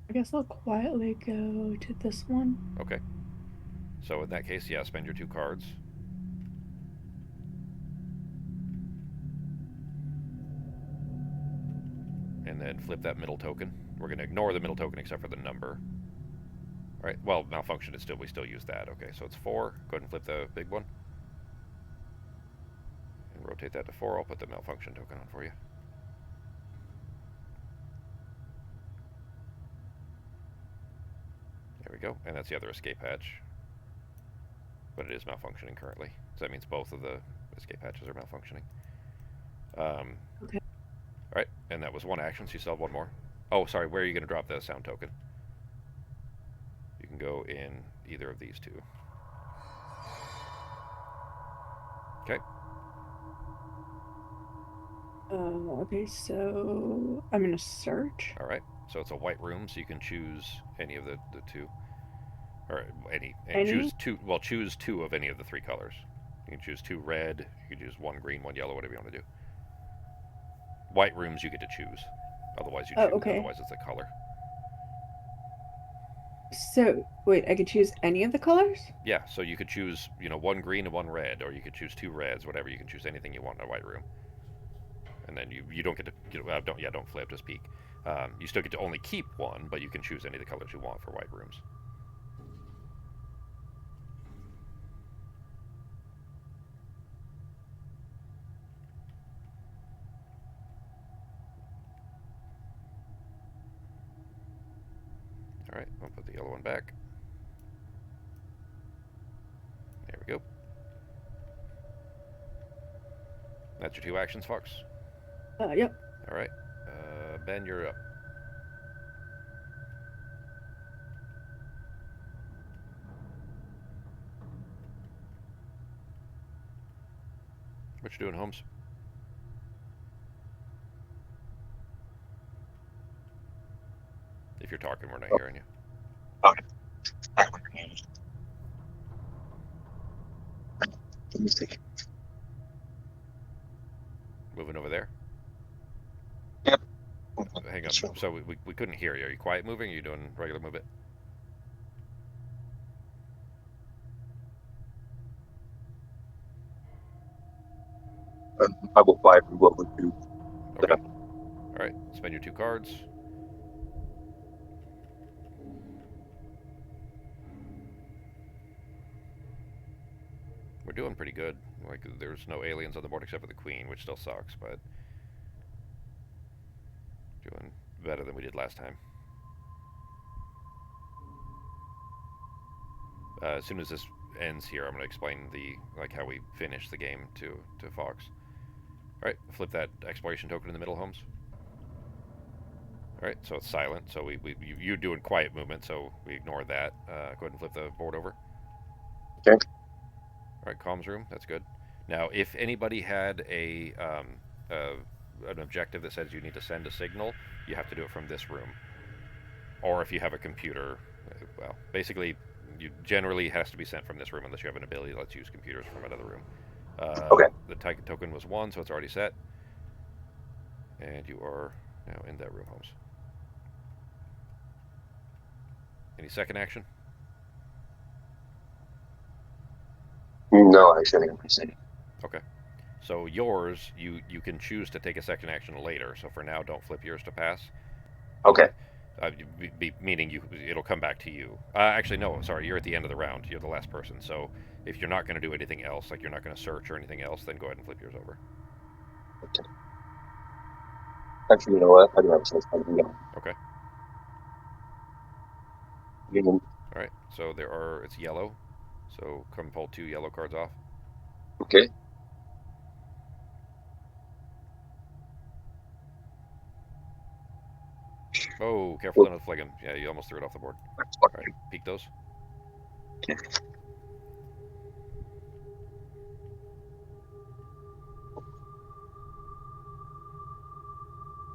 I guess I'll quietly go to this one. Okay. So in that case, yeah, spend your 2 cards. And then flip that middle token. We're going to ignore the middle token except for the number. All right, well, malfunction is we still use that. Okay, so it's 4. Go ahead and flip the big one. And rotate that to 4. I'll put the malfunction token on for you. There we go, and that's the other escape hatch. But it is malfunctioning currently. So that means both of the escape hatches are malfunctioning. Okay. All right, and that was 1 action, so you still have 1 more. Oh, sorry, where are you going to drop the sound token? You can go in either of these 2. Okay. Okay, so I'm gonna search. All right, so it's a white room, so you can choose any of the 2. Or any? Choose 2. Well, choose 2 of any of the 3 colors. You can choose 2 red, you can choose 1 green, 1 yellow, whatever you want to do. White rooms you get to choose. Otherwise you choose. Okay. Otherwise it's a color. So wait, I could choose any of the colors? Yeah, so you could choose, 1 green and 1 red, or you could choose 2 reds, whatever. You can choose anything you want in a white room. And then you don't get to don't flip, just peek. You still get to only keep 1, but you can choose any of the colors you want for white rooms. All right, I'll put the yellow one back. There we go. That's your 2 actions, Fox. Yep. All right, Ben, you're up. What you doing, Holmes? If you're talking, we're not hearing you. Okay. Moving over there. Yep. Hang So we couldn't hear you. Are you quiet moving? Or are you doing regular movement? I will fire what would do. Okay. All right. Spend your 2 cards. We're doing pretty good. Like, there's no aliens on the board except for the queen, which still sucks, but doing better than we did last time. As soon as this ends here, I'm going to explain how we finish the game to Fox. All right, flip that exploration token in the middle, Holmes. All right, so it's silent. So you're doing quiet movement, so we ignore that. Go ahead and flip the board over. Okay. All right, comms room. That's good. Now, if anybody had an objective that says you need to send a signal, you have to do it from this room. Or if you have a computer, well, basically, you generally has to be sent from this room unless you have an ability that lets you use computers from another room. Okay. The token was 1, so it's already set. And you are now in that room, Holmes. Any second action? No, actually, I'm saying. Okay. So yours, you can choose to take a second action later. So for now, don't flip yours to pass. Okay. Meaning it'll come back to you. Actually, no. Sorry, you're at the end of the round. You're the last person. So if you're not going to do anything else, like you're not going to search or anything else, then go ahead and flip yours over. Okay. Actually, you know what? I do have a sense of Okay. All All right. So it's yellow. So come pull 2 yellow cards off. Okay. Oh, careful, don't flag him. Yeah, you almost threw it off the board. All right, peek those.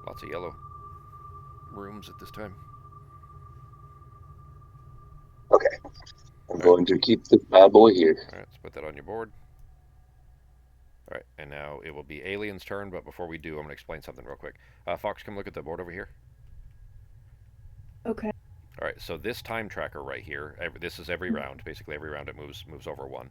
Lots of yellow rooms at this time. Okay. I'm going to keep this bad boy here. All right, let's put that on your board. All right, and now it will be Alien's turn, but before we do, I'm going to explain something real quick. Fox, come look at the board over here. Okay. All right, so this time tracker right here, this is every round. Basically, every round it moves over 1.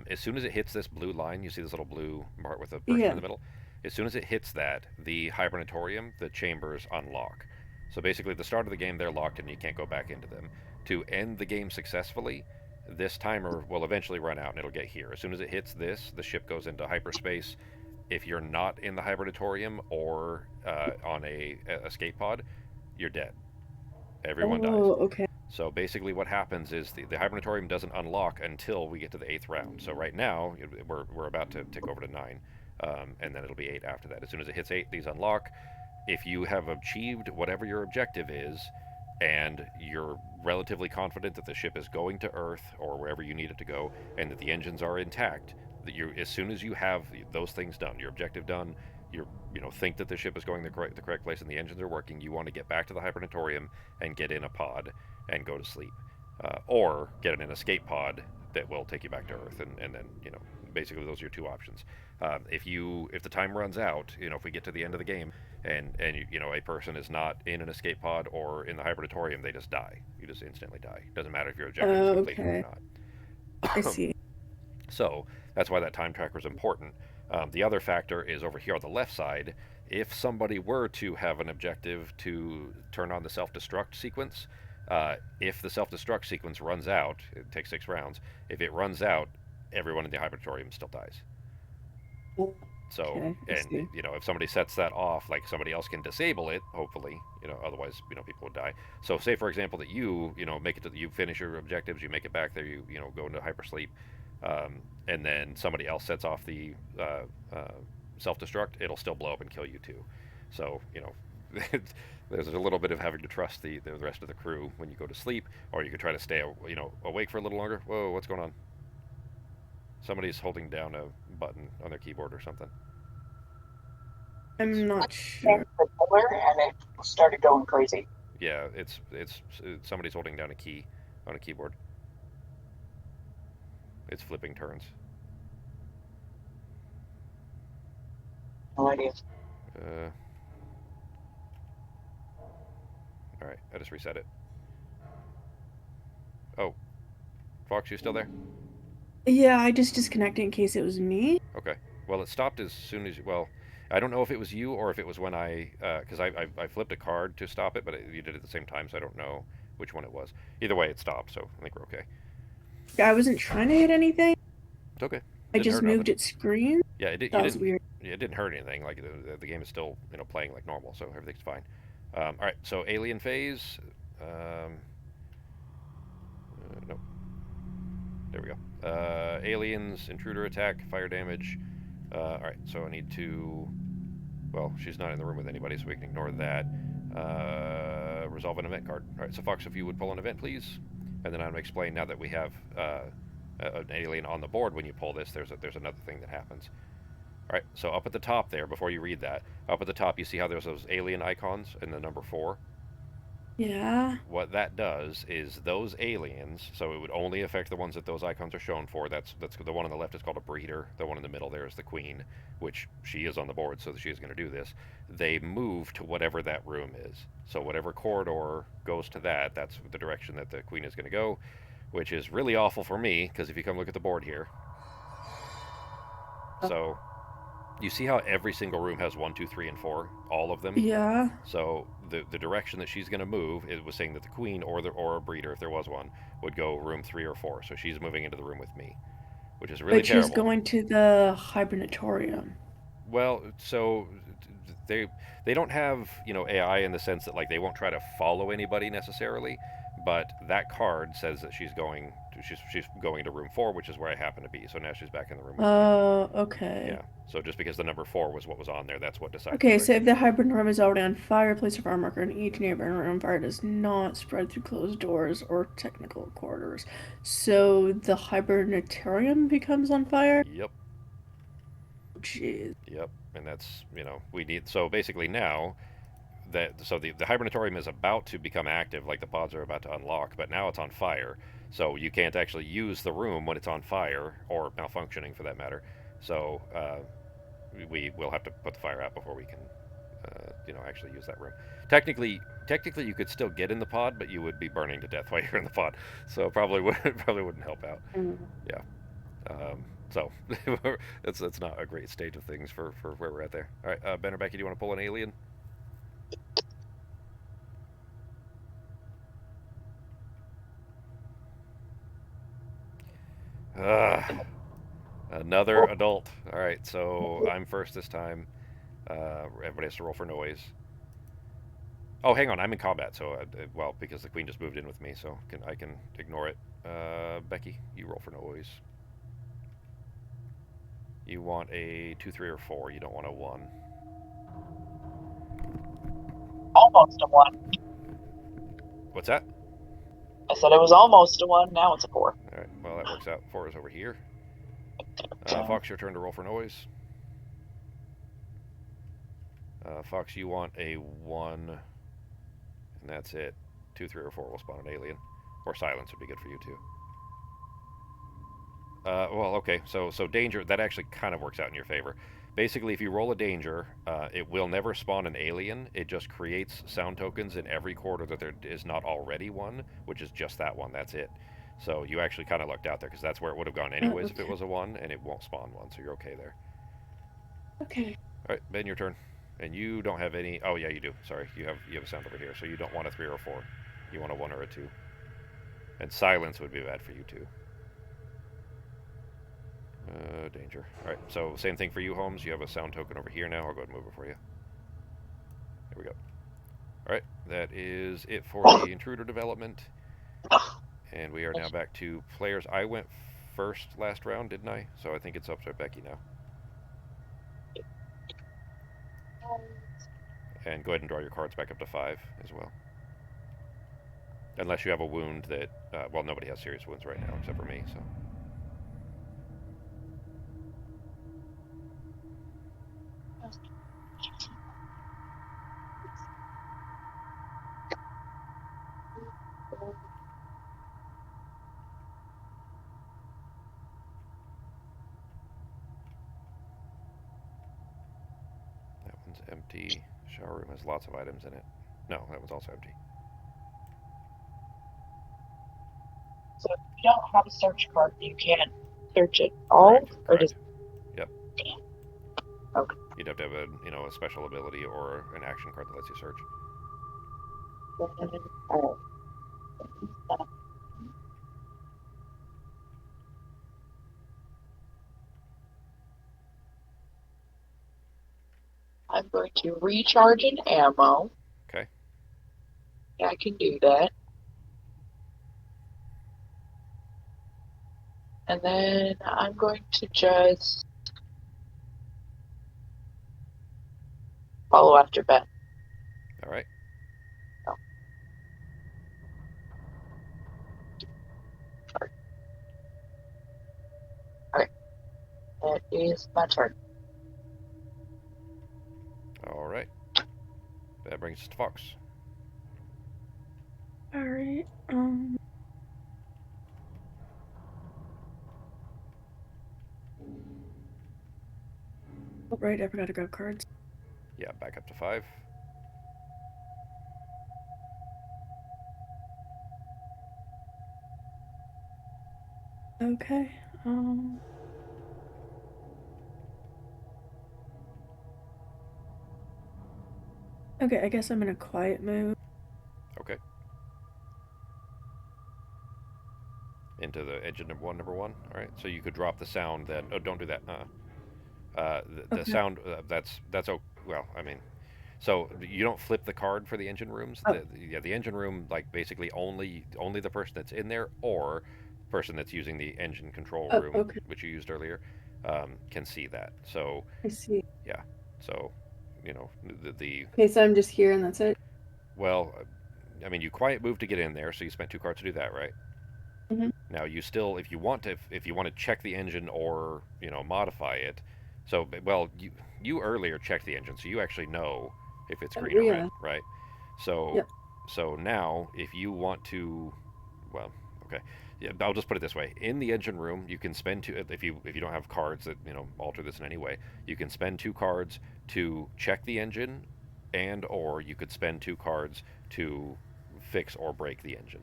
As soon as it hits this blue line, you see this little blue mark with a person in the middle? As soon as it hits that, the hibernatorium, the chambers unlock. So basically, at the start of the game, they're locked and you can't go back into them. To end the game successfully, this timer will eventually run out and it'll get here. As soon as it hits this, the ship goes into hyperspace. If you're not in the hibernatorium or on a escape pod, you're dead. Everyone dies. Okay. So basically, what happens is the hibernatorium doesn't unlock until we get to the 8th round. So right now, we're about to tick over to 9, and then it'll be 8 after that. As soon as it hits 8, these unlock. If you have achieved whatever your objective is, and you're relatively confident that the ship is going to Earth or wherever you need it to go, and that the engines are intact, that as soon as you have those things done, your objective done, think that the ship is going the correct place and the engines are working, you want to get back to the hibernatorium and get in a pod and go to sleep, or get in an escape pod that will take you back to Earth, and then basically those are your 2 options. If the time runs out, if we get to the end of the game and a person is not in an escape pod or in the hibernatorium, they just die. You just instantly die. Doesn't matter if your objective is completed or not. I see. So that's why that time tracker is important. The other factor is over here on the left side. If somebody were to have an objective to turn on the self-destruct sequence, if the self-destruct sequence runs out, it takes 6 rounds. If it runs out, everyone in the hibernatorium still dies. So, Okay, and if somebody sets that off, like somebody else can disable it, hopefully, otherwise, people would die. So, say for example that you make it to you finish your objectives, you make it back there, you go into hypersleep, and then somebody else sets off the self-destruct, it'll still blow up and kill you too. So, there's a little bit of having to trust the rest of the crew when you go to sleep, or you could try to stay awake for a little longer. Whoa, what's going on? Somebody's holding down a button on their keyboard or something. I'm not sure. And it started going crazy. Yeah, it's somebody's holding down a key on a keyboard. It's flipping turns. No idea. All right, I just reset it. Oh, Fox, you still there? Yeah, I just disconnected in case it was me. Okay. Well, it stopped as soon as well. I don't know if it was you or if it was when because I flipped a card to stop it, but you did it at the same time, so I don't know which one it was. Either way, it stopped, so I think we're okay. I wasn't trying to hit anything. It's okay. I Didn't just hurt moved nothing. its screen. Yeah, it did. You That was didn't. weird. Yeah, it didn't hurt anything. Like the game is still playing like normal, so everything's fine. All right. So alien phase. No. There we go. Aliens, intruder attack, fire damage. All right. So I need to. Well, she's not in the room with anybody, so we can ignore that. Resolve an event card. All right. So Fox, if you would pull an event, please, and then I'm gonna explain now that we have an alien on the board. When you pull this, there's another thing that happens. All right, so up at the top there, before you read that, up at the top, you see how there's those alien icons and the number 4? Yeah. What that does is those aliens, so it would only affect the ones that those icons are shown for. That's the one on the left is called a breeder. The one in the middle there is the queen, which she is on the board, so she is going to do this. They move to whatever that room is. So whatever corridor goes to that, that's the direction that the queen is going to go, which is really awful for me, because if you come look at the board here, so you see how every single room has 1, 2, 3, and 4, all of them. Yeah. So the direction that she's going to move, it was saying that the queen or a breeder, if there was one, would go room 3 or 4. So she's moving into the room with me, which is really But she's terrible. going to the hibernatorium. Well, so they they don't have AI in the sense that like they won't try to follow anybody necessarily, but that card says that she's going to room 4, which is where I happen to be. So now she's back in the room with me. Oh, okay. Yeah. So just because the number 4 was what was on there, that's what decides. Okay, so if the hibernatorium is already on fire, place a fire marker in each neighboring room. Fire does not spread through closed doors or technical corridors. So the hibernatorium becomes on fire? Yep. Jeez. Yep. And that's we need. So basically now the hibernatorium is about to become active, like the pods are about to unlock, but now it's on fire. So you can't actually use the room when it's on fire or malfunctioning for that matter. So we will have to put the fire out before we can actually use that room. Technically you could still get in the pod, but you would be burning to death while you're in the pod, so probably wouldn't help out. Yeah. So that's not a great state of things for where we're at there. All right, Ben or Becky, do you want to pull an alien? Another adult. All right, so I'm first this time. Everybody has to roll for noise. Oh, hang on, I'm in combat, so well, because the queen just moved in with me, so I can ignore it. Becky, you roll for noise. You want a 2, 3, or 4. You don't want a 1. Almost a 1. What's that? I said it was almost a 1. Now it's a 4. All right, well that works out. 4 is over here. Fox, your turn to roll for noise. Fox, you want a 1, and that's it. 2, 3, or 4 will spawn an alien, or silence would be good for you too. Well, okay, so danger, that actually kind of works out in your favor. Basically, if you roll a danger, it will never spawn an alien. It just creates sound tokens in every corridor that there is not already one, which is just that one. That's it. So you actually kind of lucked out there, because that's where it would have gone anyways if it was a 1, and it won't spawn one, so you're okay there. Okay. All right, Ben, your turn. And you don't have any... Oh, yeah, you do. Sorry, you have a sound over here, so you don't want a 3 or a 4. You want a 1 or a 2. And silence would be bad for you, too. Danger. All right, so same thing for you, Holmes. You have a sound token over here now. I'll go ahead and move it for you. There we go. All right, that is it for the intruder development. And we are now back to players. I went first last round, didn't I? So I think it's up to Becky now. And go ahead and draw your cards back up to 5 as well. Unless you have a wound that... well, nobody has serious wounds right now except for me, so... That one's empty. Shower room has lots of items in it. No, that one's also empty. So if you don't have a search card, you can't search it all, Correct. or does Yep. Okay. You'd have to have a special ability or an action card that lets you search. Alright. I'm going to recharge an ammo. Okay. Yeah, I can do that. And then I'm going to just follow after Ben. All right. Oh. Alright. That is my turn. All right. That brings us to Fox. Alright. Oh, right, I forgot to grab cards. Yeah, back up to 5. Okay. Okay, I guess I'm in a quiet mood. Okay. Into the engine number one. All right. So you could drop the sound that. Oh, don't do that. The Okay. sound that's well. I mean, so you don't flip the card for the engine rooms. Oh. The engine room like basically only the person that's in there or person that's using the engine control Oh, room, okay. which you used earlier, can see that. So I see. yeah. So the Okay, so I'm just here and that's it. well, I mean, you quiet move to get in there, so you spent 2 cards to do that, right? Mhm. Now you still, if you want to check the engine or modify it, so well you earlier checked the engine, so you actually know if it's Oh, green or red, yeah. right? So Yep. so now if you want to, well, okay, yeah, I'll just put it this way: in the engine room, you can spend two if you don't have cards that alter this in any way, you can spend 2 cards to check the engine, and or you could spend 2 cards to fix or break the engine.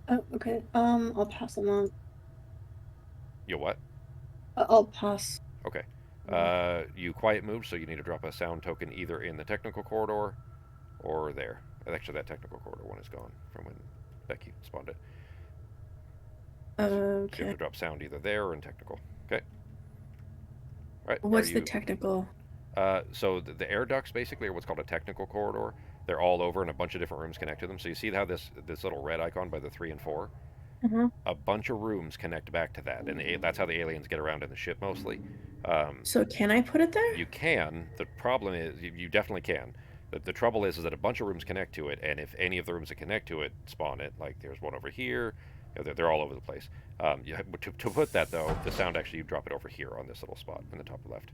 Oh, okay. I'll pass along. You what? I'll pass. Okay. along. You quiet move, so you need to drop a sound token either in the technical corridor or there. Actually, that technical corridor one is gone from when Becky spawned it. So you have Okay. to drop sound either there or in technical. Okay. All right. Are What's the you? technical? So the air ducts basically are what's called a technical corridor. They're all over, and a bunch of different rooms connect to them. So you see how this little red icon by the 3 and 4? Uh-huh. A bunch of rooms connect back to that, and that's how the aliens get around in the ship mostly. Um, So can I put it there? You can. The problem is you definitely can. The trouble is that a bunch of rooms connect to it, and if any of the rooms that connect to it spawn it, like there's one over here, they're all over the place. To put that though, the sound actually you drop it over here on this little spot in the top left.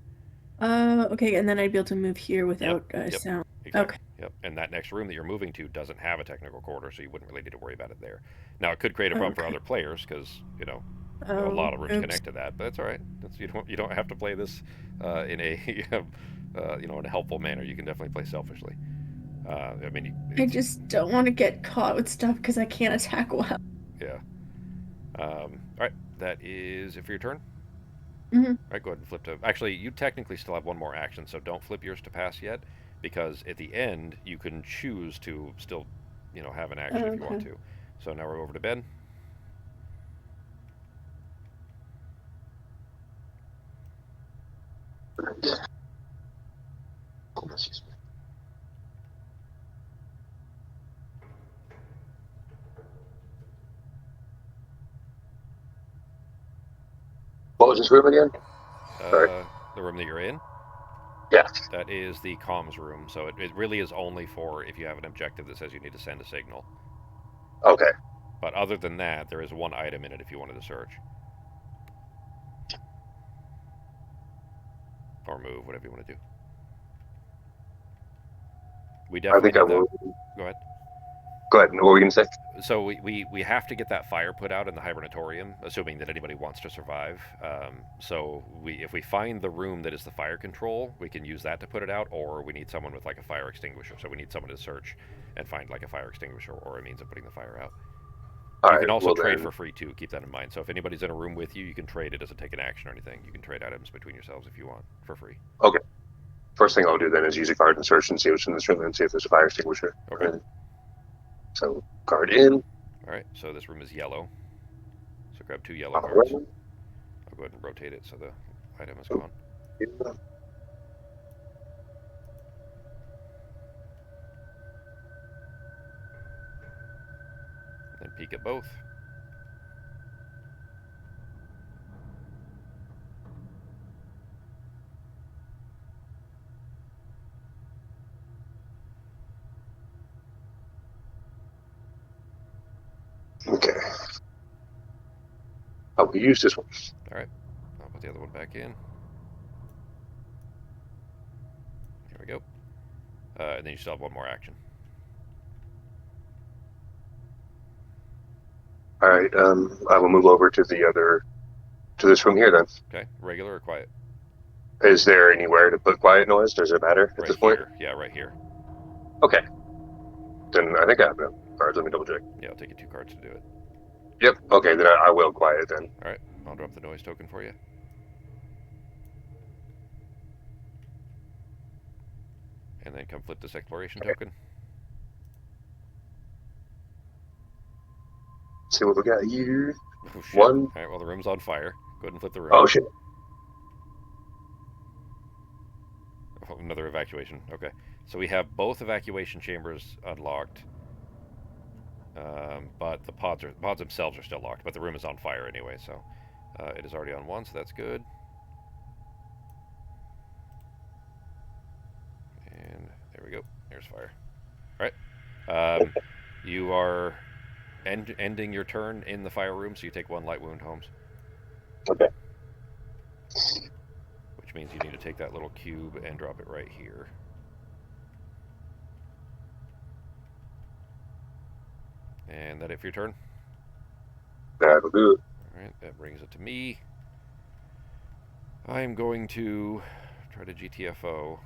Okay, and then I'd be able to move here Yep. without Yep. sound. Exactly. Okay. Yep. And that next room that you're moving to doesn't have a technical corridor, so you wouldn't really need to worry about it there. Now it could create a problem for Okay. other players because a Oh, lot of rooms oops. connect to that, but that's all right. You don't have to play this in a in a helpful manner. You can definitely play selfishly. I mean, I just don't want to get caught with stuff because I can't attack well. yeah. All right, that is it for your turn. Mhm. All right, go ahead and flip to. Actually, you technically still have one more action, so don't flip yours to pass yet, because at the end you can choose to still, have an action if you want Okay. to. So now we're over to Ben. Excuse me. What was this room again? Sorry. The room that you're in, Yeah. that is the comms room. So it really is only for if you have an objective that says you need to send a signal. Okay. But other than that, there is one item in it if you wanted to search or move, whatever you want to do. We I definitely think I need that. will. Go ahead. Go ahead. What were you gonna say? So we have to get that fire put out in the hibernatorium, assuming that anybody wants to survive. So if we find the room that is the fire control, we can use that to put it out, or we need someone with like a fire extinguisher. So we need someone to search and find like a fire extinguisher or a means of putting the fire out. You All can right. also Well trade then, for free too. Keep that in mind. So if anybody's in a room with you, you can trade. It doesn't take an action or anything. You can trade items between yourselves if you want for free. okay. First thing I'll do then is use a card and search and see what's in this room and see if there's a fire extinguisher. Okay. So card in. All right. So this room is yellow. So grab 2 yellow All cards. right. I'll go ahead and rotate it so the item is gone. Yeah. Then peek at both. Okay. Oh, we use this one. All right. I'll put the other one back in. Here we go. And then you still have one more action. All right. I will move over to this room here then. Okay. Regular or quiet? Is there anywhere to put quiet noise? Does it matter at Right this point? here. Yeah, right here. Okay. Then I think I have no cards. Let me double check. Yeah, I'll take you 2 cards to do it. Yep. Okay. Then I will quiet then. All right. I'll drop the noise token for you. And then come flip this exploration token. See what we got here. Oh, shit. One. All right, well, the room's on fire. Go ahead and flip the room. Oh shit. Oh, another evacuation. Okay. So we have both evacuation chambers unlocked. But the pods themselves are still locked, but the room is on fire anyway, so it is already on 1, so that's good. And there we go. There's fire. All right. You are ending your turn in the fire room, so you take 1 light wound, Holmes. Okay. Which means you need to take that little cube and drop it right here. And that it for your turn? That'll do it. Alright, that brings it to me. I'm going to try to GTFO.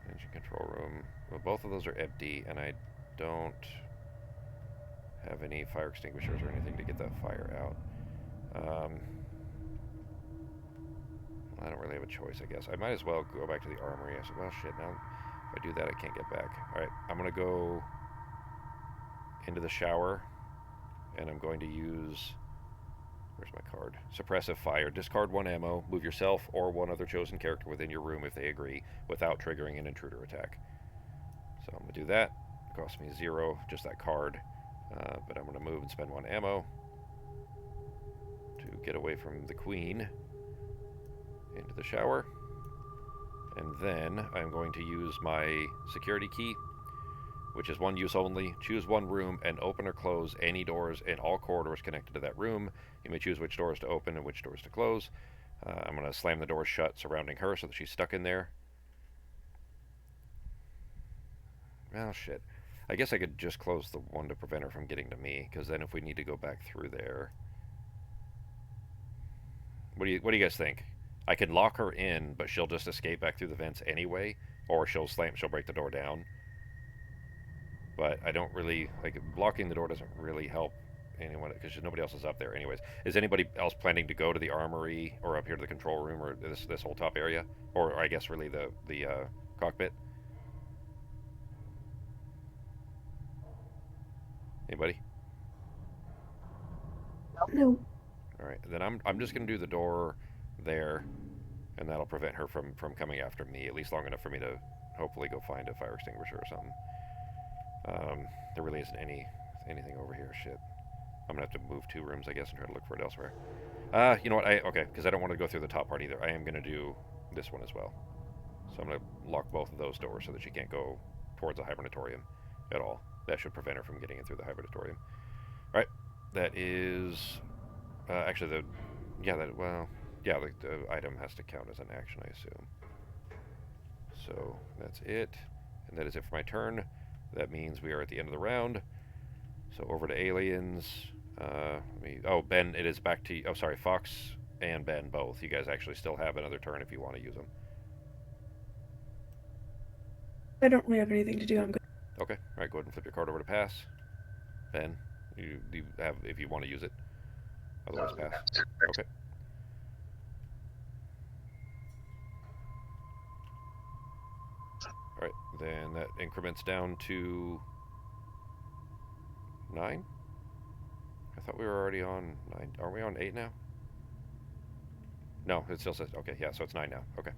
Engine control room. Well, both of those are empty, and I don't have any fire extinguishers or anything to get that fire out. I don't really have a choice, I guess. I might as well go back to the armory. I said, well, shit, now if I do that, I can't get back. Alright, I'm going to go into the shower, and I'm going to use... Where's my card? Suppressive fire. Discard 1 ammo. Move yourself or 1 other chosen character within your room if they agree, without triggering an intruder attack. So I'm going to do that. It costs me 0, just that card. But I'm going to move and spend 1 ammo to get away from the queen into the shower. And then I'm going to use my security key, which is 1 use only. Choose 1 room and open or close any doors in all corridors connected to that room. You may choose which doors to open and which doors to close. I'm going to slam the doors shut surrounding her so that she's stuck in there. Well, shit. I guess I could just close the one to prevent her from getting to me, because then if we need to go back through there... What do you guys think? I could lock her in, but she'll just escape back through the vents anyway, or she'll break the door down. But I don't really... Like, blocking the door doesn't really help anyone, because nobody else is up there anyways. Is anybody else planning to go to the armory, or up here to the control room, or this whole top area? Or I guess really the cockpit? Anybody? No. Alright, then I'm just going to do the door there, and that'll prevent her from coming after me, at least long enough for me to hopefully go find a fire extinguisher or something. There really isn't anything over here. Shit. I'm going to have to move 2 rooms, I guess, and try to look for it elsewhere. You know what? Okay, because I don't want to go through the top part either. I am going to do this one as well. So I'm going to lock both of those doors so that she can't go towards the hibernatorium at all. That should prevent her from getting in through the hibernatorium. Alright, that is... actually, the item has to count as an action, I assume. So that's it, and that is it for my turn. That means we are at the end of the round. So over to aliens. Ben, it is back to you. Oh, sorry, Fox and Ben both. You guys actually still have another turn if you want to use them. I don't really have anything to do. I'm good. Okay. All right. Go ahead and flip your card over to pass. Ben, you have if you want to use it. Otherwise, pass. Okay. All right. Then that increments down to 9. I thought we were already on 9. Are we on 8 now? No, it still says okay. Yeah, so it's 9 now. Okay.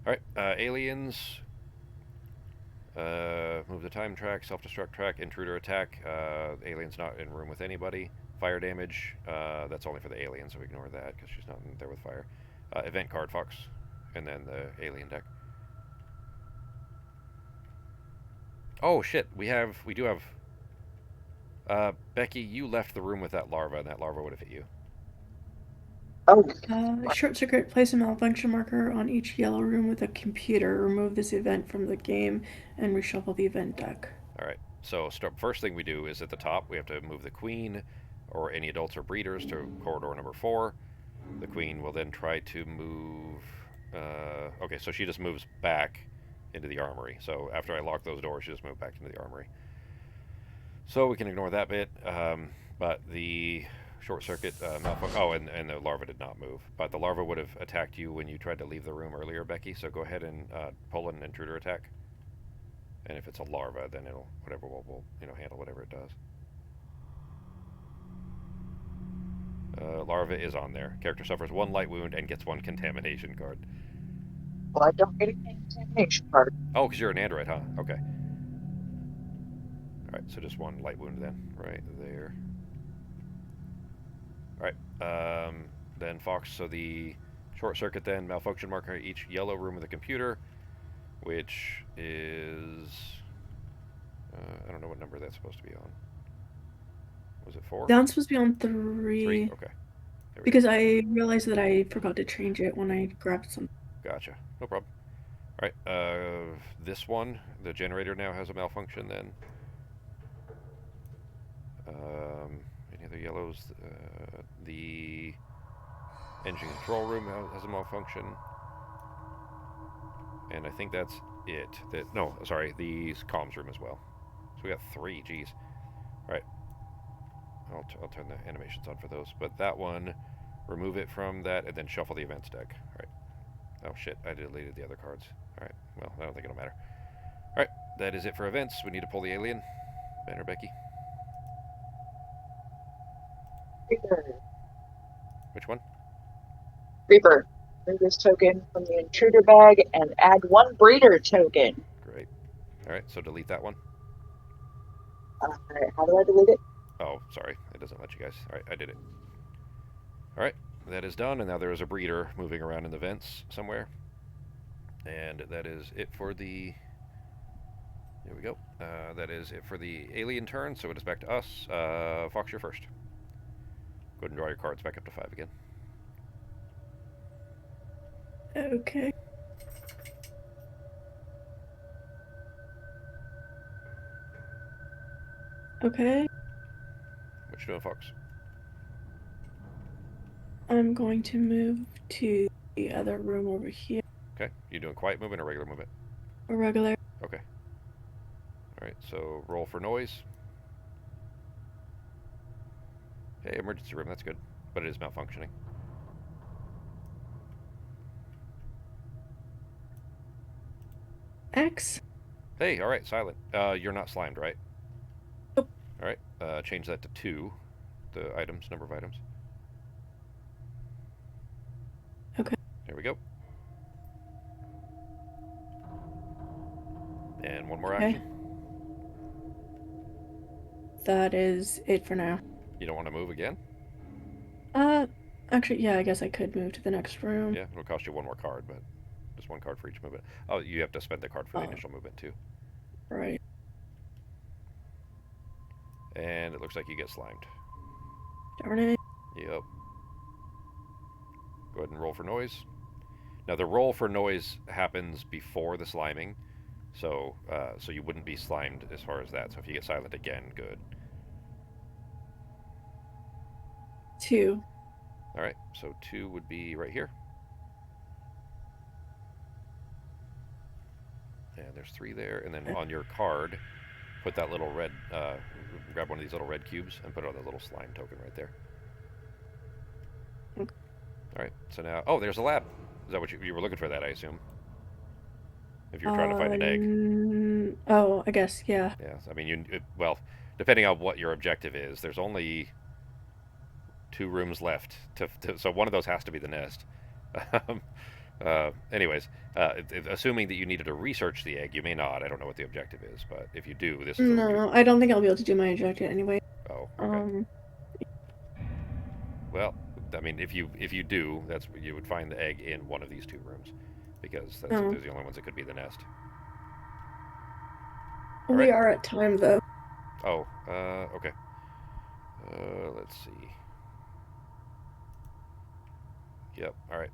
All right. Aliens. Move the time track, self-destruct track, intruder attack. Alien's not in room with anybody. Fire damage. That's only for the alien, so ignore that because she's not in there with fire. Event card, Fox, and then the alien deck. Oh shit, we do have. Becky, you left the room with that larva, and that larva would have hit you. Oh, Short circuit, place a malfunction marker on each yellow room with a computer. Remove this event from the game and reshuffle the event deck. All right. So first thing we do is at the top we have to move the queen, or any adults or breeders, to corridor number 4. The queen will then try to move. Okay, so she just moves back into the armory. So after I lock those doors, she just moved back into the armory. So we can ignore that bit. But the short circuit malfunction. Oh, and the larva did not move. But the larva would have attacked you when you tried to leave the room earlier, Becky. So go ahead and pull an intruder attack. And if it's a larva, then it'll whatever we'll handle whatever it does. Larva is on there. Character suffers 1 light wound and gets 1 contamination card. well, I don't get a contamination card. Oh, because you're an android, huh? Okay. All right, so just 1 light wound then, right there. All right. Then Fox. So the short circuit then malfunction marker each yellow room with a computer, which is I don't know what number that's supposed to be on. Was it 4? That one's supposed to be on 3. 3. Okay. There we Because go. I realized that I forgot to change it when I grabbed some. Gotcha. No problem. All right. This one, the generator now has a malfunction. Then. Any other yellows? The engine control room has a malfunction, and I think that's it. No, sorry, the comms room as well. So we got 3. Geez. All right. I'll turn the animations on for those. But that one, remove it from that, and then shuffle the events deck. All right. Oh shit, I deleted the other cards. Alright, well, I don't think it'll matter. Alright, that is it for events. We need to pull the alien. Ben or Becky? Reaper. Which one? Reaper. Remove this token from the intruder bag and add 1 breeder token. Great. Alright, so delete that one. Alright, how do I delete it? Oh, sorry, it doesn't let you guys. Alright, I did it. Alright, that is done, and now there is a breeder moving around in the vents somewhere. And that is it for the... There we go. That is it for the alien turn, so it is back to us. Fox, you're first. Go ahead and draw your cards back up to 5 again. Okay. Okay. What you doing, Fox? I'm going to move to the other room over here. Okay, you doing quiet movement or regular movement? A regular. Okay. Alright, so roll for noise. Hey, emergency room, that's good. But it is malfunctioning. X. Hey, alright, silent. You're not slimed, right? Nope. Alright, change that to 2. The items, number of items. Okay. There we go. And 1 more Okay. action. That is it for now. You don't want to move again? Actually, yeah, I guess I could move to the next room. Yeah, it'll cost you 1 more card, but just 1 card for each movement. Oh, you have to spend the card for the Oh. initial movement, too. Right. And it looks like you get slimed. Darn it. Yep. Go ahead and roll for noise. Now, the roll for noise happens before the sliming, so so you wouldn't be slimed as far as that. So if you get silent again, good. 2. All right, so 2 would be right here. And there's 3 there, and then on your card, put that little red, grab one of these little red cubes and put it on the little slime token right there. Okay. All right. So now, oh, there's a lab. Is that what you were looking for? That I assume. If you're trying to find an egg. Oh, I guess, yeah. Yeah. I mean, well, depending on what your objective is, there's only 2 rooms left. So one of those has to be the nest. Anyways, assuming that you needed to research the egg, you may not. I don't know what the objective is, but if you do, this is No, I don't think I'll be able to do my objective anyway. Oh, okay. Well, I mean, if you do, that's you would find the egg in one of these 2 rooms, because those are the only ones that could be the nest. All we right. are at time though. Oh, okay. Let's see. Yep. All right.